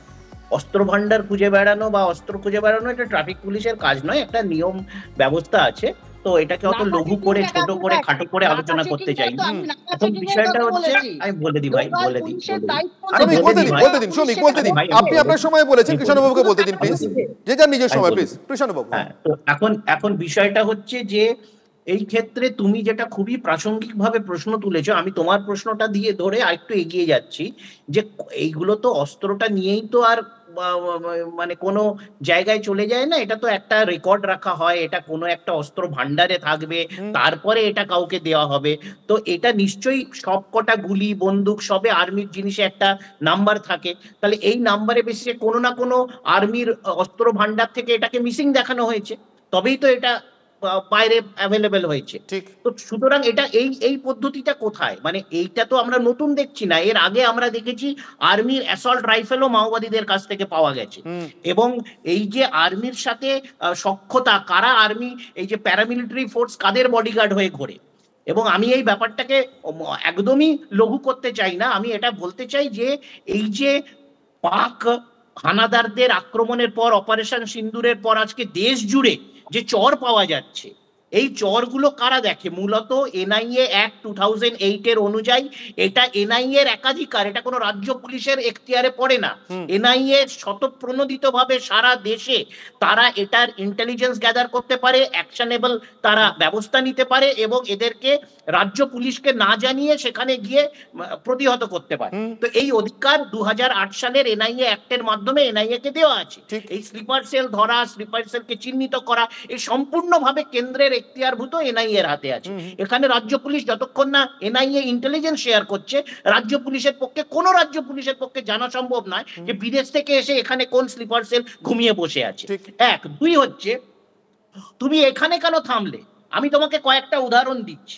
অস্ত্র ভান্ডার খুঁজে বেড়ানো বা অস্ত্র খুঁজে বেড়ানো এটা ট্রাফিক পুলিশের কাজ নয়। একটা নিয়ম ব্যবস্থা আছে, তো এটাকে অত লঘু করে, ছোট করে, খাটো করে আলোচনা করতে চাই। এখন বিষয়টা হচ্ছে, আমি বলে দিই ভাই, বলে দিই। আপনি আপনার সময় বলেছেন, কৃষ্ণবাবুকে বলতে দিন প্লিজ, যে যার নিজের সময় প্লিজ। কৃষ্ণবাবু, হ্যাঁ, তো এখন বিষয়টা হচ্ছে যে এই ক্ষেত্রে তুমি যেটা খুবই প্রাসঙ্গিক ভাবে প্রশ্ন তুলেছো, আমি তোমার প্রশ্নটা দিয়ে ধরে আরেকটু এগিয়ে যাচ্ছি যে এইগুলো তো অস্ত্রটা নিয়েই তো আর মানে কোনো জায়গায় চলে যায় না, এটা তো একটা রেকর্ড রাখা হয়, এটা কোনো একটা অস্ত্র ভান্ডারে থাকবে, তারপরে এটা কাউকে দেওয়া হবে। তো এটা নিশ্চয়ই সবকটা গুলি, বন্দুক সবে আর্মির জিনিসে একটা নাম্বার থাকে, তাহলে এই নাম্বারে বেশি কোনো না কোনো আর্মির অস্ত্র ভান্ডার থেকে এটাকে মিসিং দেখানো হয়েছে, তবেই তো এটা বাইরে অ্যাভেলেবেল হয়েছে। তো সুতরাং এটা এই পদ্ধতিটা কোথায়, মানে এইটা তো আমরা নতুন দেখছি না, এর আগে আমরা দেখেছি আর্মির অ্যাসল্ট রাইফেলও মাওবাদীদের কাছ থেকে পাওয়া গেছে। এবং এই যে আর্মির সাথে সখ্যতা, কারা আর্মি, এই যে প্যারামিলিটারি ফোর্স কাদের বডিগার্ড হয়ে ঘোরে, এবং আমি এই ব্যাপারটাকে একদমই লঘু করতে চাই না। আমি এটা বলতে চাই যে এই যে পাক হানাদারদের আক্রমণের পর, অপারেশন সিন্দুরের পর আজকে দেশ জুড়ে যে চর পাওয়া যাচ্ছে, এই চরগুলো কারা দেখে? মূলত এনআইএ অ্যাক্ট 2008 এর অনুযায়ী এটা এনআইএ এর একাধিকার, এটা কোনো রাজ্য পুলিশের এখতিয়ারে পড়ে না। এনআইএ স্বতঃপ্রণোদিতভাবে সারা দেশে তারা এটার ইন্টেলিজেন্স গ্যাদার করতে পারে, অ্যাকশনেবল তারা ব্যবস্থা নিতে পারে, এবং এদেরকে রাজ্য পুলিশকে না জানিয়ে সেখানে গিয়ে প্রতিহত করতে পারে। তো এই অধিকার 2008 সালের এনআইএ অ্যাক্টের মাধ্যমে এনআইএ কে দেওয়া আছে। এই স্লিপার সেল ধরা, স্লিপার সেলকে চিহ্নিত করা, এই সম্পূর্ণভাবে কেন্দ্রের এখতিয়ারভূত এনআইএ এর হাতে আছে। এখানে রাজ্য পুলিশ যতক্ষণ না এনআইএ ইন্টেলিজেন্স শেয়ার করছে, রাজ্য পুলিশের পক্ষে, কোনো রাজ্য পুলিশের পক্ষে জানা সম্ভব নয় যে বিদেশ থেকে এসে এখানে কোন স্লিপার সেল ঘুমিয়ে বসে আছে। এক, দুই হচ্ছে, তুমি এখানে কেন থামলে? আমি তোমাকে কয়েকটা উদাহরণ দিচ্ছি।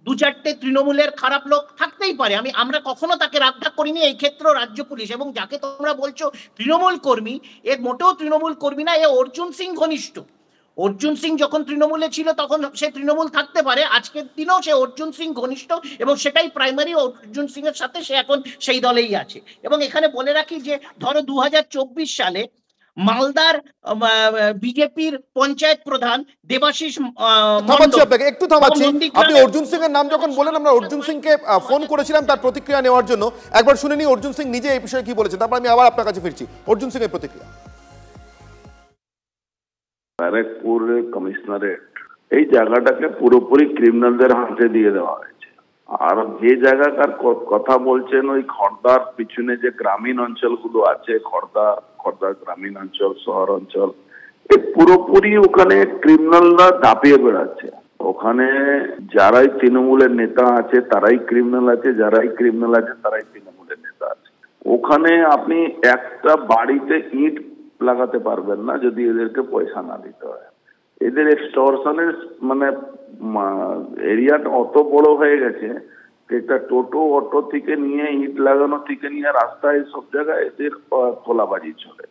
2-4টে তৃণমূলের খারাপ লোক থাকতেই পারে, আমরা কখনো তাকে রাগঢাক করিনি, এই ক্ষেত্রে রাজ্য পুলিশ, এবং যাকে তোমরা বলছো তৃণমূল কর্মী, এর মোটেও তৃণমূল কর্মী না, এ অর্জুন সিং ঘনিষ্ঠ। অর্জুন সিং যখন তৃণমূলে ছিল তখন সে তৃণমূল থাকতে পারে, আজকের দিনেও সে অর্জুন সিং ঘনিষ্ঠ, এবং সেটাই প্রাইমারি। অর্জুন সিং এর সাথে সে এখন সেই দলেই আছে। এবং এখানে বলে রাখি যে ধরো 2024 সালে মালদার বিজেপির পঞ্চায়েত প্রধান দেবাশিস একটু থামাচ্ছি, আপনি অর্জুন সিং এর নাম যখন বলেন, আমরা অর্জুন সিংকে ফোন করেছিলাম তার প্রতিক্রিয়া নেওয়ার জন্য, একবার শুনে নি অর্জুন সিং নিজে এই বিষয়ে কি বলেছেন, তারপর আমি আবার আপনার কাছে ফিরছি। অর্জুন সিং এর প্রতিক্রিয়া। ব্যারাকপুর কমিশনারেট এই জায়গাটাকে পুরোপুরি ক্রিমিনালদের হাতে দিয়ে দেওয়া হয়েছে। আর যে জায়গাকার কথা বলছেন, ওই খড়দার পিছনে যে গ্রামীণ অঞ্চলগুলো আছে, খড়দা গ্রামীণ অঞ্চল, শহর অঞ্চল, পুরোপুরি ওখানে ক্রিমিনালরা দাপিয়ে বেড়াচ্ছে। ওখানে যারাই তৃণমূলের নেতা আছে তারাই ক্রিমিনাল আছে, যারাই ক্রিমিনাল আছে তারাই তৃণমূলের নেতা আছে। ওখানে আপনি একটা বাড়িতে ইট লাগাতে পারবেন না যদি এদেরকে পয়সা না দিতে হয়। এদের এক্সটর্শনের মানে এরিয়াটা অত বড় হয়ে গেছে, একটা টোটো অটো থেকে নিয়ে, ইট লাগানো থেকে নিয়ে, রাস্তায় সব জায়গায় এদের খোলাবাজি চলে,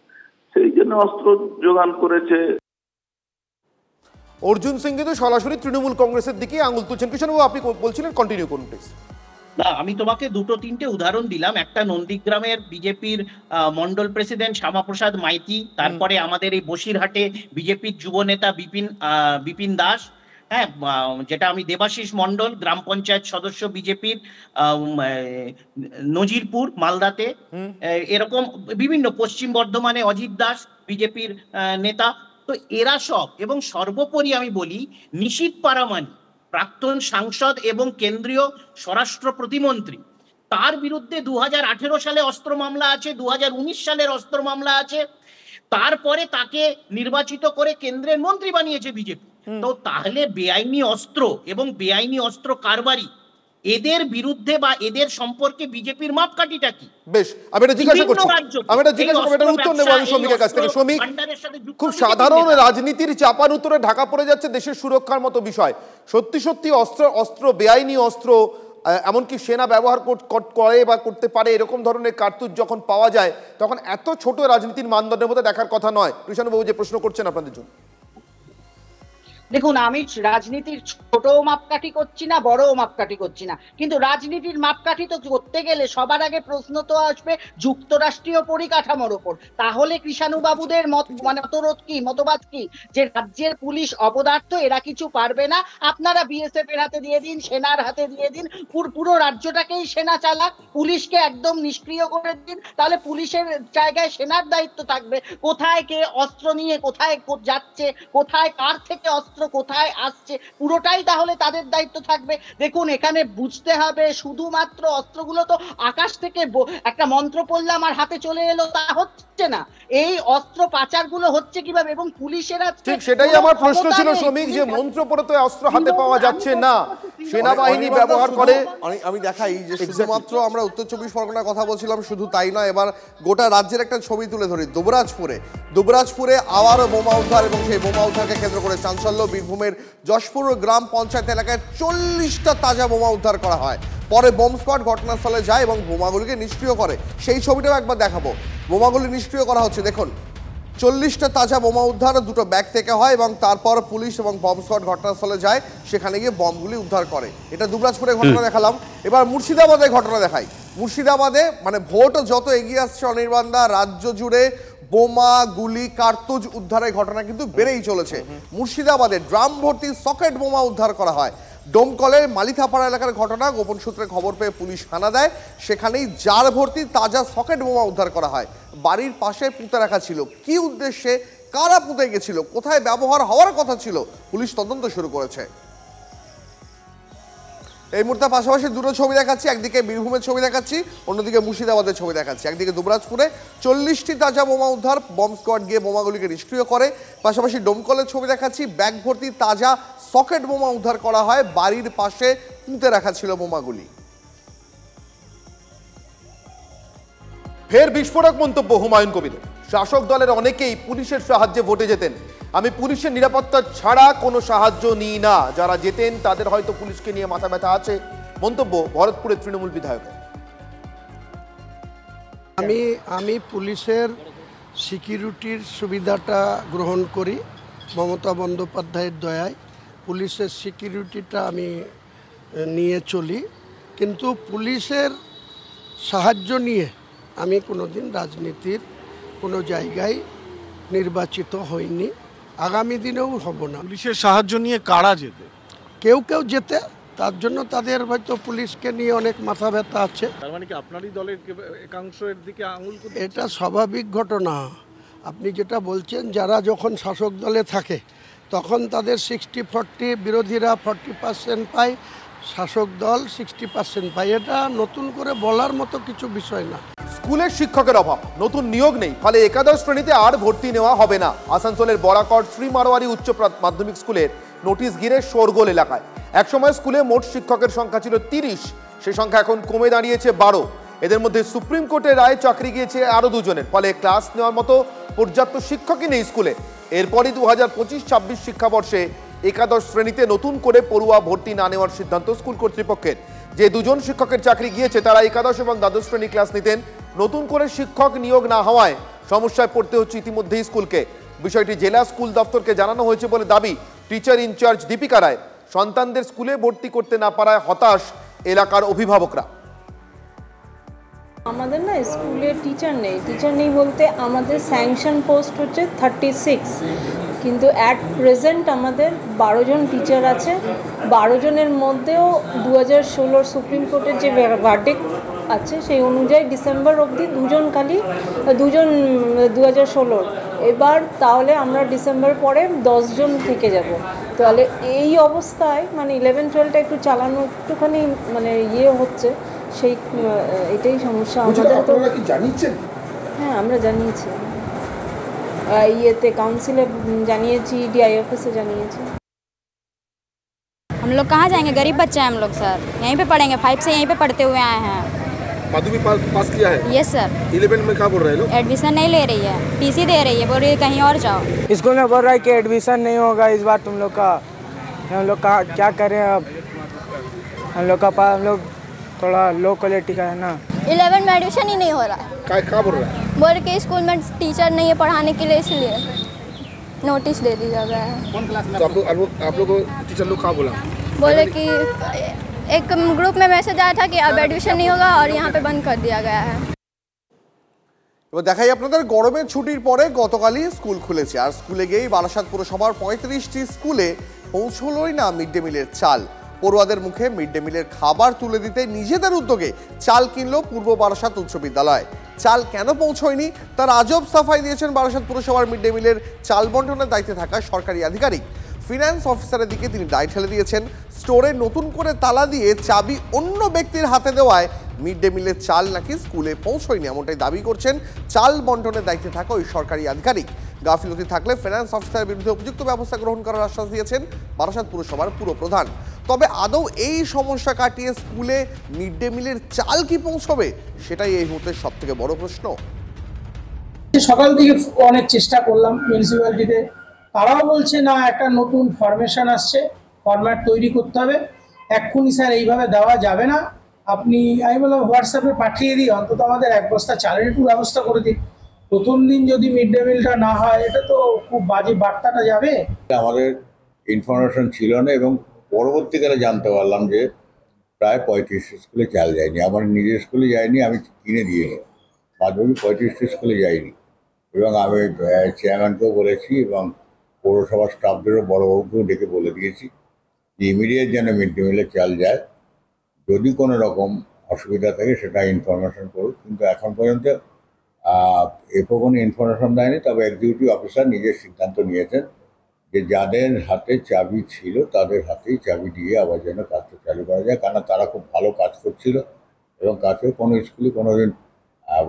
সেই জন্য অস্ত্র যোগান করেছে। অর্জুন সিং কিন্তু সরাসরি তৃণমূল কংগ্রেসের দিকে আঙুল তুলছেন। কৃষ্ণবাবু, আপনি বলছিলেন, কন্টিনিউ করুন প্লিজ। না, আমি তোমাকে 2-3টে উদাহরণ দিলাম। একটা নন্দীগ্রামের বিজেপির মন্ডল প্রেসিডেন্ট শ্যামাপ্রসাদ মাইতি, তারপরে আমাদের এই বসিরহাটে বিজেপির যুব নেতা বিপিন দাস, হ্যাঁ, যেটা আমি দেবাশিস মন্ডল, গ্রাম পঞ্চায়েত সদস্য বিজেপির নজিরপুর মালদাতে, এরকম বিভিন্ন, পশ্চিম বর্ধমানে অজিত দাস বিজেপির নেতা। তো এরা সব, এবং সর্বোপরি আমি বলি নিশীথ পারামানি, প্রাক্তন সাংসদ এবং কেন্দ্রীয় স্বরাষ্ট্র প্রতিমন্ত্রী, তার বিরুদ্ধে 2018 সালে অস্ত্র মামলা আছে, 2019 সালের অস্ত্র মামলা আছে, তারপরে তাকে নির্বাচিত করে কেন্দ্রের মন্ত্রী বানিয়েছে বিজেপি। তো তাহলে বেআইনি অস্ত্র এবং বেআইনি অস্ত্র কারবারি, এদের বিরুদ্ধে বা এদের সম্পর্কে বিজেপির মাপকাঠিটা কি? বেশ, আমি এটা জিজ্ঞাসা করছি, এটার উত্তর নেব আমি শ্রমিকের কাছ থেকে। শ্রমিক, খুব সাধারণ রাজনীতির চাপার উত্তরে ঢাকা পড়ে যাচ্ছে দেশের সুরক্ষার মতো বিষয়। সত্যি সত্যি অস্ত্র বেআইনি অস্ত্র, এমনকি সেনা ব্যবহার করে বা করতে পারে এরকম ধরনের কার্তুজ যখন পাওয়া যায়, তখন এত ছোট রাজনীতির মানদণ্ডের মধ্যে দেখার কথা নয়। কৃষ্ণবাবু যে প্রশ্ন করছেন আপনাদের জন্য। দেখুন, আমি রাজনীতির ছোটও মাপকাঠি করছি না, বড়ও মাপকাঠি করছি না, কিন্তু রাজনীতির মাপকাঠি তো করতে গেলে সবার আগে প্রশ্ন তো আসবে যুক্তরাষ্ট্রীয় পরিকাঠামোর ওপর। তাহলে কৃষাণুবাবুদের মতবাদ কি যে রাজ্যের পুলিশ অপদার্থ, এরা কিছু পারবে না, আপনারা বিএসএফ এর হাতে দিয়ে দিন, সেনার হাতে দিয়ে দিন, পুরো রাজ্যটাকেই সেনা চালাক, পুলিশকে একদম নিষ্ক্রিয় করে দিন, তাহলে পুলিশের জায়গায় সেনার দায়িত্ব থাকবে। কোথায় কে অস্ত্র নিয়ে কোথায় যাচ্ছে, কোথায় কার থেকে অস্ত্র কোথায় আসছে, পুরোটাই তাহলে তাদের দায়িত্ব থাকবে। দেখুন, এখানে বুঝতে হবে শুধুমাত্র অস্ত্রগুলো তো আকাশ থেকে একটা মন্ত্র পড়লাম আর হাতে চলে এলো তা হচ্ছে না, এই অস্ত্র পাচারগুলো হচ্ছে কিভাবে, এবং পুলিশের ঠিক সেটাই আমার প্রশ্ন ছিল শ্রমিক, যে মন্ত্র পড়ে তো অস্ত্র হাতে পাওয়া যাচ্ছে না, সেনাবাহিনী ব্যবহার করে। আমি দেখাই যে শুধুমাত্র আমরা উত্তর 24 পরগনার কথা বলছিলাম, শুধু তাই নয়, এবার গোটা রাজ্যের একটা ছবি তুলে ধরি। দুবরাজপুরে আবারও বোমা উদ্ধার, এবং সেই বোমা উদ্ধারকে কেন্দ্র করে চাঞ্চল্য। বীরভূমের যশপুর গ্রাম পঞ্চায়েত এলাকায় 40টা তাজা বোমা উদ্ধার করা হয়। পরে বোম স্কোয়াড ঘটনাস্থলে যায় এবং বোমাগুলিকে নিষ্ক্রিয় করে। সেই ছবিটাও একবার দেখাবো। বোমাগুলি নিষ্ক্রিয় করা হচ্ছে, দেখুন 40টা তাজা বোমা উদ্ধার 2টো ব্যাগ থেকে হয়, এবং তারপর পুলিশ এবং বম স্কোয়াড ঘটনাস্থলে যায়, সেখানে গিয়ে বমগুলি উদ্ধার করে। এটা দুবরাজপুরের ঘটনা দেখালাম। এবার মুর্শিদাবাদের ঘটনা দেখাই। মুর্শিদাবাদে মানে ভোট যত এগিয়ে আসছে অনির্বাণদা, রাজ্য জুড়ে বোমা, গুলি, কার্তুজ উদ্ধারের ঘটনা কিন্তু বেড়েই চলেছে। মুর্শিদাবাদে ড্রাম ভর্তি সকেট বোমা উদ্ধার করা হয়। ডোমকলের মালিথাপাড়া এলাকার ঘটনা, গোপন সূত্রে খবর পেয়ে পুলিশ হানা দেয়, সেখানেই জার ভর্তি তাজা সকেট বোমা উদ্ধার করা হয়। বাড়ির পাশে পুঁতে রাখা ছিল, কি উদ্দেশ্যে, কারা পুঁতে গেছিল, কোথায় ব্যবহার হওয়ার কথা ছিল, পুলিশ তদন্ত শুরু করেছে। এই মুহূর্তে পাশাপাশি দুটো ছবি দেখাচ্ছি, একদিকে বীরভূমের ছবি দেখাচ্ছি, অন্যদিকে মুর্শিদাবাদের ছবি দেখাচ্ছি। একদিকে দুবরাজপুরে 40টি তাজা বোমা উদ্ধার, বম স্কোয়াড গিয়ে বোমাগুলিকে নিষ্ক্রিয় করে। পাশাপাশি ডোমকলের ছবি দেখাচ্ছি, ব্যাগ ভর্তি তাজা সকেট বোমা উদ্ধার করা হয়, বাড়ির পাশে পুঁতে রাখা ছিল বোমাগুলি। ফের বিস্ফোরক মন্তব্য হুমায়ুন কবিরের। শাসক দলের অনেকেই পুলিশের সাহায্যে ভোটে যেতেন, আমি পুলিশের নিরাপত্তা ছাড়া কোনো সাহায্য নিই না, যারা যেতেন তাদের হয়তো পুলিশকে নিয়ে মাথা ব্যথা আছে। মন্তব্য ভরতপুরের তৃণমূল বিধায়ক। আমি পুলিশের সিকিউরিটির সুবিধাটা গ্রহণ করি মমতা বন্দ্যোপাধ্যায়ের দয়ায়, পুলিশের সিকিউরিটিটা আমি নিয়ে চলি, কিন্তু পুলিশের সাহায্য নিয়ে আমি কোনোদিন রাজনীতির কোনো জায়গায় নির্বাচিত হইনি, আগামী দিনেও হব না। পুলিশের সাহায্য নিয়ে কারা যেতে? কেউ যেতে, তার জন্য তাদের হয়তো পুলিশকে নিয়ে অনেক মাথা ব্যথা আছে। তার মানে কি আপনারই দলের একাংশের দিকে আঙুল? এটা স্বাভাবিক ঘটনা। আপনি যেটা বলছেন, যারা যখন শাসক দলে থাকে তখন তাদের 60-40, বিরোধীরা 40% পায়, শাসক দল 60% পায়। এটা নতুন করে বলার মতো কিছু বিষয় না। স্কুলের শিক্ষকের অভাব, নতুন নিয়োগ নেই, ফলে একাদশ শ্রেণীতে আর ভর্তি নেওয়া হবে না। আসানসোলের বরাকর শ্রী মারোয়ারি উচ্চ মাধ্যমিক স্কুলের নোটিশ ঘিরে শোরগোল এলাকায়। একসময় স্কুলে মোট শিক্ষকের সংখ্যা ছিল 30, সে সংখ্যা এখন কমে দাঁড়িয়েছে 12। এদের মধ্যে সুপ্রিম কোর্টের রায়ে চাকরি গিয়েছে আরও 2 জনের, ফলে ক্লাস নেওয়ার মতো পর্যাপ্ত শিক্ষকই নেই স্কুলে। এরপরই 2025-26 শিক্ষাবর্ষে একাদশ শ্রেণীতে নতুন করে পড়ুয়া ভর্তি না নেওয়ার সিদ্ধান্ত স্কুল কর্তৃপক্ষের। যে 2 জন শিক্ষকের চাকরি গিয়েছে তারা একাদশ এবং দ্বাদশ শ্রেণী ক্লাস নিতেন, নতুন করে শিক্ষক নিয়োগ না হওয়ায় সমস্যায় পড়তে হচ্ছে ইতিমধ্যেই স্কুলকে। বিষয়টি জেলা স্কুল দপ্তরকে জানানো হয়েছে বলে দাবি টিচার ইনচার্জ দীপিকা রায়। সন্তানদের স্কুলে ভর্তি করতে না পারায় হতাশ এলাকার অভিভাবকরা। আমাদের না স্কুলে টিচার নেই বলতে আমাদের স্যাংশন পোস্ট হচ্ছে 36, কিন্তু অ্যাট প্রেজেন্ট আমাদের 12 জন টিচার আছে। 12 জনের মধ্যেও 2016 সুপ্রিম কোর্টের যে ভার্ডিক্ট আছে সেই অনুযায়ী ডিসেম্বর অবধি 2 জন 2016। এবার তাহলে আমরা ডিসেম্বর পরে 10 জন থেকে যাব। তাহলে এই অবস্থায় মানে 11-12টা একটু চালানো একটুখানি মানে হচ্ছে, সেই এটাই সমস্যা আমাদের। আপনারা কি জানিয়েছেন? হ্যাঁ, আমরা জানিয়েছি, কাউন্সিলে জানিয়েছি, ডিআই অফিসে জানিয়েছি। हम लोग कहाँ जाएंगे, गरीब बच्चे हैं हम लोग सर, यहीं पे पढ़ेंगे, 5 से यहीं पे पढ़ते हुए आए हैं। माध्यमिक पास किया है? Yes sir. 11 में क्या बोल रहे हैं लोग? एडमिशन नहीं ले रही है, टीसी दे रही है, बोल रही है कहीं और जाओ। स्कूल में बोल रहा है कि एडमिशन नहीं होगा इस बार तुम लोग का। हम लोग का क्या करें अब, हम लोग थोड़ा लो क्वालिटी का है ना। 11 में एडमिशन ही नहीं हो रहा है। क्या बोल रहा है? बोल के स्कूल में टीचर नहीं है पढ़ाने के लिए, इसलिए नोटिस दे दिया गया है। कौन क्लास में? तो आप लोग टीचर लोग क्या बोला? बोले कि एक ग्रुप में मैसेज आया था कि अब एडमिशन नहीं होगा और यहाँ पे बंद कर दिया गया है। এবার দেখাই আপনাদের গরমের ছুটির পরে গতকালই স্কুল খুলেছে, আর স্কুলে গিয়েই বারাসাত পুরসভার 35টি স্কুলে পৌঁছলোই না মিড ডে মিলের চাল। পড়ুয়াদের মুখে মিড ডে মিলের খাবার তুলে দিতে নিজেদের উদ্যোগে চাল কিনলো পূর্ব বারাসাত উচ্চ বিদ্যালয়। চাল কেন পৌঁছয়নি তার আজব সাফাই দিয়েছেন বারাসাত পুরসভার মিড ডে মিলের চাল বন্টনের দায়িত্বে থাকা সরকারি আধিকারিক। ফিনান্স অফিসারের দিকে তিনি দায় ঠেলে দিয়েছেন। স্টোরে নতুন করে তালা দিয়ে চাবি অন্য ব্যক্তির হাতে দেওয়ায় মিড ডে মিলের চাল নাকি স্কুলে পৌঁছয়নি, এমনটাই দাবি করছেন চাল বন্টনের দায়িত্বে থাকা ওই সরকারি আধিকারিক। গাফিলতি থাকলে ফিনান্স অফিসারের বিরুদ্ধে উপযুক্ত ব্যবস্থা গ্রহণ করার আশ্বাস দিয়েছেন বারাসাত পুরসভার পুরপ্রধান। তবে আদৌ এই সমস্যা কাটিয়ে স্কুলে মিড ডে মিলের চাল কি পৌঁছবে, সেটাই এই মুহূর্তের সব থেকে বড় প্রশ্ন। সকাল থেকে অনেক চেষ্টা করলাম মিউনিসিপ্যালিটিতে, তারাও বলছে না একটা নতুন ফরমেশন আসছে, ফরম্যাট তৈরি করতে হবে, এক্ষুনি স্যার এইভাবে দেওয়া যাবে না, আপনি আমি বললাম হোয়াটসঅ্যাপে পাঠিয়ে দিই, অন্তত আমাদের এক বস্তা চালের একটু ব্যবস্থা করে দিই। প্রথম দিন যদি মিড ডে মিলটা না হয় এটা তো খুব বাজে বার্তাটা যাবে। আমাদের ইনফরমেশন ছিল না এবং পরবর্তীকালে জানতে পারলাম যে প্রায় 35 স্কুলে চাল যায়নি। আমার নিজের স্কুলে যায়নি, আমি কিনে দিইনি, মাধ্যমিক 35 স্কুলে যায়নি। এবং আমি চেয়ারম্যানকেও বলেছি এবং পৌরসভার স্টাফদেরও বড়বাবুকেও ডেকে বলে দিয়েছি যে ইমিডিয়েট যেন মিড ডে মিলের চাল যায়, যদি কোনো রকম অসুবিধা থাকে সেটা ইনফরমেশন করুক। কিন্তু এখন পর্যন্ত এরপর কোনো ইনফরমেশন দেয়নি। তবে এক্সিকিউটিভ অফিসার নিজের সিদ্ধান্ত নিয়েছেন যে যাদের হাতে চাবি ছিল তাদের হাতেই চাবি দিয়ে আবার যেন কাজটা চালু করা যায়, কারণ তারা খুব ভালো কাজ করছিল এবং কাজে কোনো স্কুলে কোনোদিন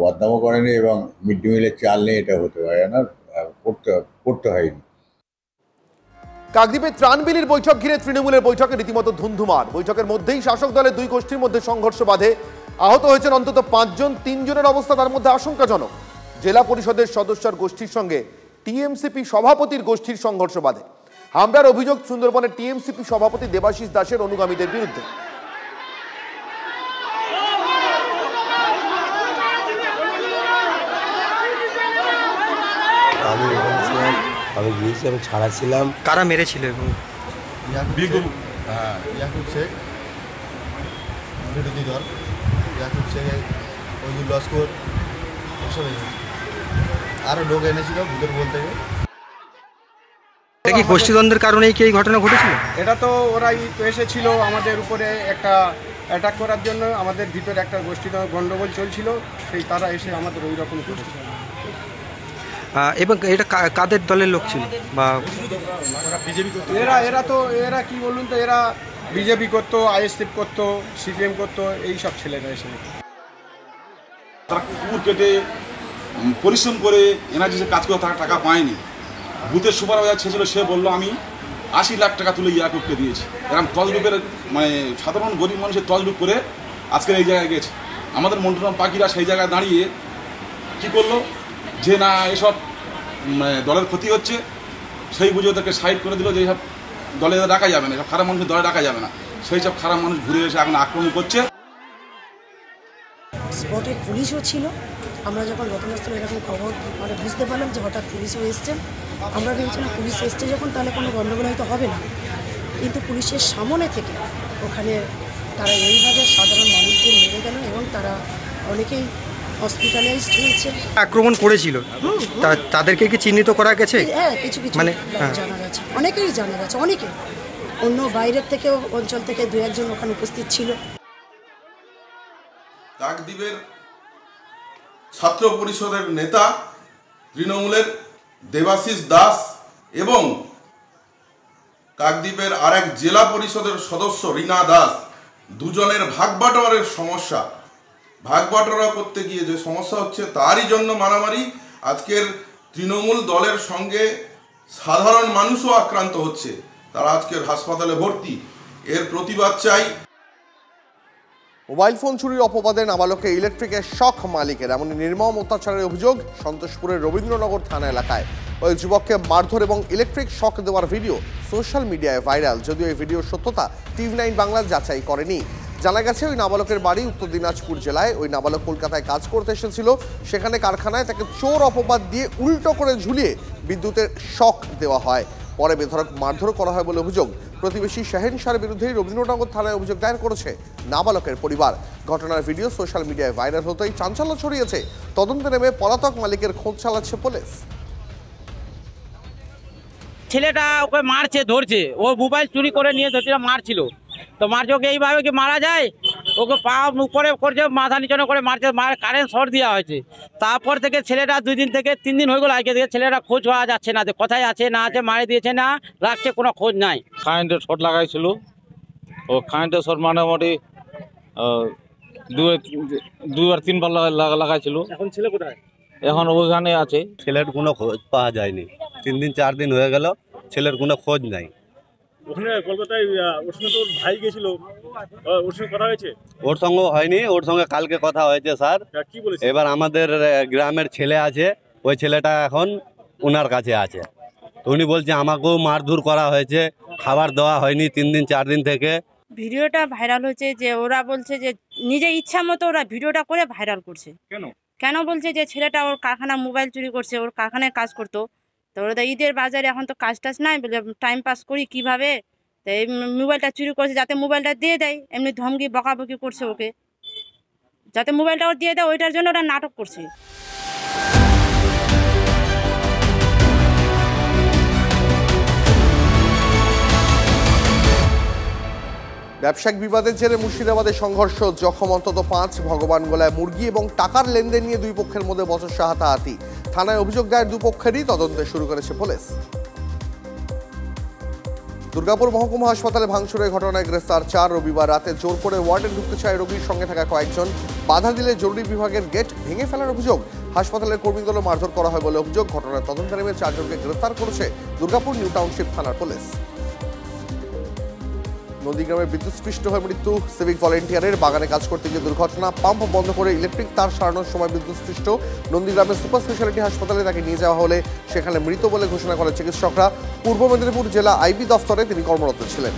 বদনামও করেনি এবং মিড ডে মিলের চাল নেই এটা হতে পারে না, করতে হয়নি। কাকদ্বীপে ত্রাণ বিলির বৈঠক ঘিরে তৃণমূলের বৈঠকে রীতিমতো ধুন্ধুমার। বৈঠকের মধ্যেই শাসক দলের দুই গোষ্ঠীর মধ্যে সংঘর্ষ বাধে। আহত হয়েছেন অন্তত 5 জন, 3 জনের অবস্থা তার মধ্যে আশঙ্কাজনক। জেলা পরিষদের সদস্যর গোষ্ঠীর সঙ্গে টিএমসিপি সভাপতির গোষ্ঠীর সংঘর্ষ বাধে। হামলার অভিযোগ সুন্দরবনের টিএমসিপি সভাপতি দেবাশিস দাসের অনুগামীদের বিরুদ্ধে। আমি গিয়েছি, আমি ছাড়া ছিলাম। কারা মেরেছিল? ইয়াকুব শেখ বিরোধী দল, ইয়াকুব শেখ, ওইগুলো লস্কর, আরও লোক এনেছিল ভিতর বলতে গিয়ে। এটা কি গোষ্ঠীদ্বন্দ্বের কারণেই কি এই ঘটনা ঘটেছিল? এটা তো ওরাই তো এসেছিল আমাদের উপরে একটা অ্যাটাক করার জন্য, আমাদের ভিতরে একটা গোষ্ঠীদ্বন্দ্ব গণ্ডগোল চলছিল, সেই তারা এসে আমাদের ওই রকম করেছিল। এবং এটা কাদের দলের লোক ছিল? বা এরা কি বলুন তো, এরা বিজেপি করতো, আইএসএফ করতো, সিপিএম করতো, এই সব ছেলেরা এসে তারা কুকুর কেটে পরিশ্রম করে এনার্জি যে কাজ করে তারা টাকা পায়নি। বুথের সুপারভাইজার ছিল, সে বললো আমি 80 লাখ টাকা তুলে ইয়াকুবকে দিয়েছি। এরকম তজরূপের মানে সাধারণ গরিব মানুষের তজরূপ করে আজকের এই জায়গায় গেছে। আমাদের মন্টুরাম পাখিরা সেই জায়গায় দাঁড়িয়ে কি করলো যে না এসব দলের ক্ষতি হচ্ছে, সেই বুঝে ওদেরকে সাইড করে দিল যে এইসব দলে ডাকা যাবে না, এসব খারাপ মানুষের দলে ডাকা যাবে না। সেই সব খারাপ মানুষ ঘুরে এসে এখন আক্রমণ করছে। স্পটে পুলিশও ছিল। আমরা যখন ঘটনাস্থলে এরকম খবর মানে বুঝতে পারলাম যে হঠাৎ পুলিশও এসছেন, আমরা ভেবেছিলাম পুলিশ এসছে যখন তাহলে কোনো গণ্ডগোল হয়তো হবে না, কিন্তু পুলিশের সামনে থেকে ওখানে তারা এইভাবে সাধারণ মানুষদের মেরে গেল এবং তারা অনেকেই হসপিটালাইজড হয়েছে। আক্রমণ করেছিল, তাদেরকে কি চিহ্নিত করা গেছে? হ্যাঁ, কিছু কিছু জানা গেছে, অনেকেই জানা গেছে, অনেকে অন্য বাইরের থেকেও অঞ্চল থেকে 2-1 জন ওখানে উপস্থিত ছিল। কাকদ্বীপের ছাত্র পরিষদের নেতা তৃণমূলের দেবাশিস দাস এবং কাকদ্বীপের আরেক জেলা পরিষদের সদস্য রীনা দাস, দুজনের ভাগবাটোয়ারের সমস্যা। ভাগবাটোয়ারা করতে গিয়ে যে সমস্যা হচ্ছে তারই জন্য মারামারি। আজকের তৃণমূল দলের সঙ্গে সাধারণ মানুষও আক্রান্ত হচ্ছে, তারা আজকের হাসপাতালে ভর্তি। এর প্রতিবাদ চাই। মোবাইল ফোন চুরির অপবাদে নাবালককে ইলেকট্রিকের শক মালিকের এমনই নির্মম অত্যাচারের অভিযোগ সন্তোষপুরের রবীন্দ্রনগর থানা এলাকায়। ওই যুবককে মারধর এবং ইলেকট্রিক শক দেওয়ার ভিডিও সোশ্যাল মিডিয়ায় ভাইরাল, যদিও এই ভিডিওর সত্যতা TV9 বাংলা যাচাই করেনি। জানা গেছে ওই নাবালকের বাড়ি উত্তর দিনাজপুর জেলায়। ওই নাবালক কলকাতায় কাজ করতে এসেছিল, সেখানে কারখানায় তাকে চোর অপবাদ দিয়ে উল্টো করে ঝুলিয়ে বিদ্যুতের শক দেওয়া হয়। পরে বেধড়ক মারধর করা হয় বলে অভিযোগ। প্রতিবেশী শাহেন শাহর বিরুদ্ধে রবীন্দ্রনগর থানায় অভিযোগ দায়ের করেছে নাবালকের পরিবার। ঘটনার ভিডিও সোশ্যাল মিডিয়ায় ভাইরাল হতেই চাঞ্চল্য ছড়িয়েছে। তদন্তে নেমে পলাতক মালিকের খোঁজ চালাচ্ছে পুলিশ। ছেলেটা ওকে মারছে, ধরছে, ও মোবাইল চুরি করে নিয়ে ধরছিল, মারছিল। তো মারছে ওকে এইভাবে কি মারা যায়? ওকে পা উপরে করছে, মাথা নিচনে করে মারছে, কারেন্ট শর্ট দেওয়া হয়েছে। তারপর থেকে ছেলেটা 2 দিন থেকে 3 দিন হয়ে গেল, আজকে থেকে ছেলেটা খোঁজ পাওয়া যাচ্ছে না, কোথায় আছে না আছে, মারে দিয়েছে না রাখছে, কোনো খোঁজ নাই। কারেন্টের শর্ট লাগাইছিল, ও কারেন্টের শর্ট মোটামুটি 2-3 বার লাগাইছিল। এখন ছেলে কোথায়? এখন ওইখানে আছে। ছেলের কোনো খোঁজ পাওয়া যায়নি, 3 দিন 4 দিন হয়ে গেল, ছেলের কোনো খোঁজ নাই। ওখানে কলকাতায় ওর সঙ্গে তো ভাই গেছিল, ওর সঙ্গে কথা হয়েছে? ওর সঙ্গে হয়নি, ওর সঙ্গে কালকে কথা হয়েছে স্যার। কি বলেছে? এবার আমাদের গ্রামের ছেলে আছে, ওই ছেলেটা এখন ওনার কাছে আছে। উনি বলছে আমাকেও মারধর করা হয়েছে, খাবার দেওয়া হয়নি 3 দিন 4 দিন থেকে। ভিডিওটা ভাইরাল হয়েছে যে ওরা বলছে যে নিজে ইচ্ছা মতো ওরা ভিডিওটা করে ভাইরাল করছে। কেন বলছে যে ছেলেটা ওর কারখানা মোবাইল চুরি করছে, ওর কারখানায় কাজ করতো। তো ওরা ঈদের বাজারে এখন তো কাজ টাজ নাই, বলে টাইম পাস করি কিভাবে, তো এই মোবাইলটা চুরি করছে যাতে মোবাইলটা দিয়ে দেয়, এমনি ধমকি বকাবকি করছে ওকে, যাতে মোবাইলটা ওর দিয়ে দেয়, ওইটার জন্য ওরা নাটক করছে। ব্যবসায়িক বিবাদের জেরে মুর্শিদাবাদে সংঘর্ষ, জখম অন্তত 5। ভগবানগোলায় মুরগি এবং টাকার লেনদেন নিয়ে 2 পক্ষের মধ্যে বচসা হাতাহাতি। থানায় অভিযোগ দায়ের 2 পক্ষেরই, তদন্তে শুরু করেছে পুলিশ। দুর্গাপুর মহকুমা হাসপাতালে ভাঙচুরের ঘটনায় গ্রেফতার 4। রবিবার রাতে জোর করে ওয়ার্ডে ঢুকতে চায় রোগীর সঙ্গে থাকা কয়েকজন, বাধা দিলে জরুরি বিভাগের গেট ভেঙে ফেলার অভিযোগ। হাসপাতালের কর্মীদলও মারধর করা হয় বলে অভিযোগ। ঘটনার তদন্তে নেমে 4 জনকে গ্রেফতার করেছে দুর্গাপুর নিউ টাউনশিপ থানার পুলিশ। নন্দীগ্রামে বিদ্যুৎস্পৃষ্ট হয়ে মৃত্যু সিভিক ভলেন্টিয়ারের। বাগানে কাজ করতে গিয়ে দুর্ঘটনা, পাম্প বন্ধ করে ইলেকট্রিক তার সারানোর সময় বিদ্যুৎস্পৃষ্ট। নন্দীগ্রামের সুপার স্পেশালিটি হাসপাতালে তাকে নিয়ে যাওয়া হলে সেখানে মৃত বলে ঘোষণা করেন চিকিৎসকরা। পূর্ব মেদিনীপুর জেলা আইবি দফতরে তিনি কর্মরত ছিলেন।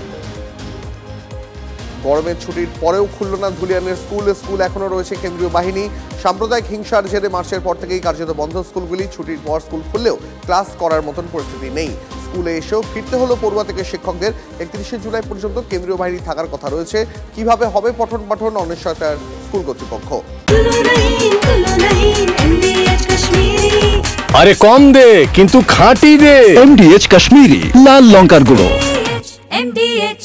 গরমের ছুটির পরেও খুলল না ধুলিয়ানের স্কুল এখনও রয়েছে কেন্দ্রীয় বাহিনী। সাম্প্রদায়িক হিংসার জেরে মার্চের পর থেকেই কার্যত বন্ধ স্কুলগুলি। ছুটির পর স্কুল খুললেও ক্লাস করার মতন পরিস্থিতি নেই। স্কুলে এসেও ফিরতে হলো পড়ুয়া থেকে শিক্ষকদের। 31শে জুলাই পর্যন্ত কেন্দ্রীয় বাহিনী থাকার কথা রয়েছে। কিভাবে হবে পঠন পাঠন, অনিশ্চয়তার স্কুল কর্তৃপক্ষ। আরে কম দে কিন্তু খাঁটি দে। MDH কাশ্মীরি লাল লঙ্কার গুঁড়ো। MDH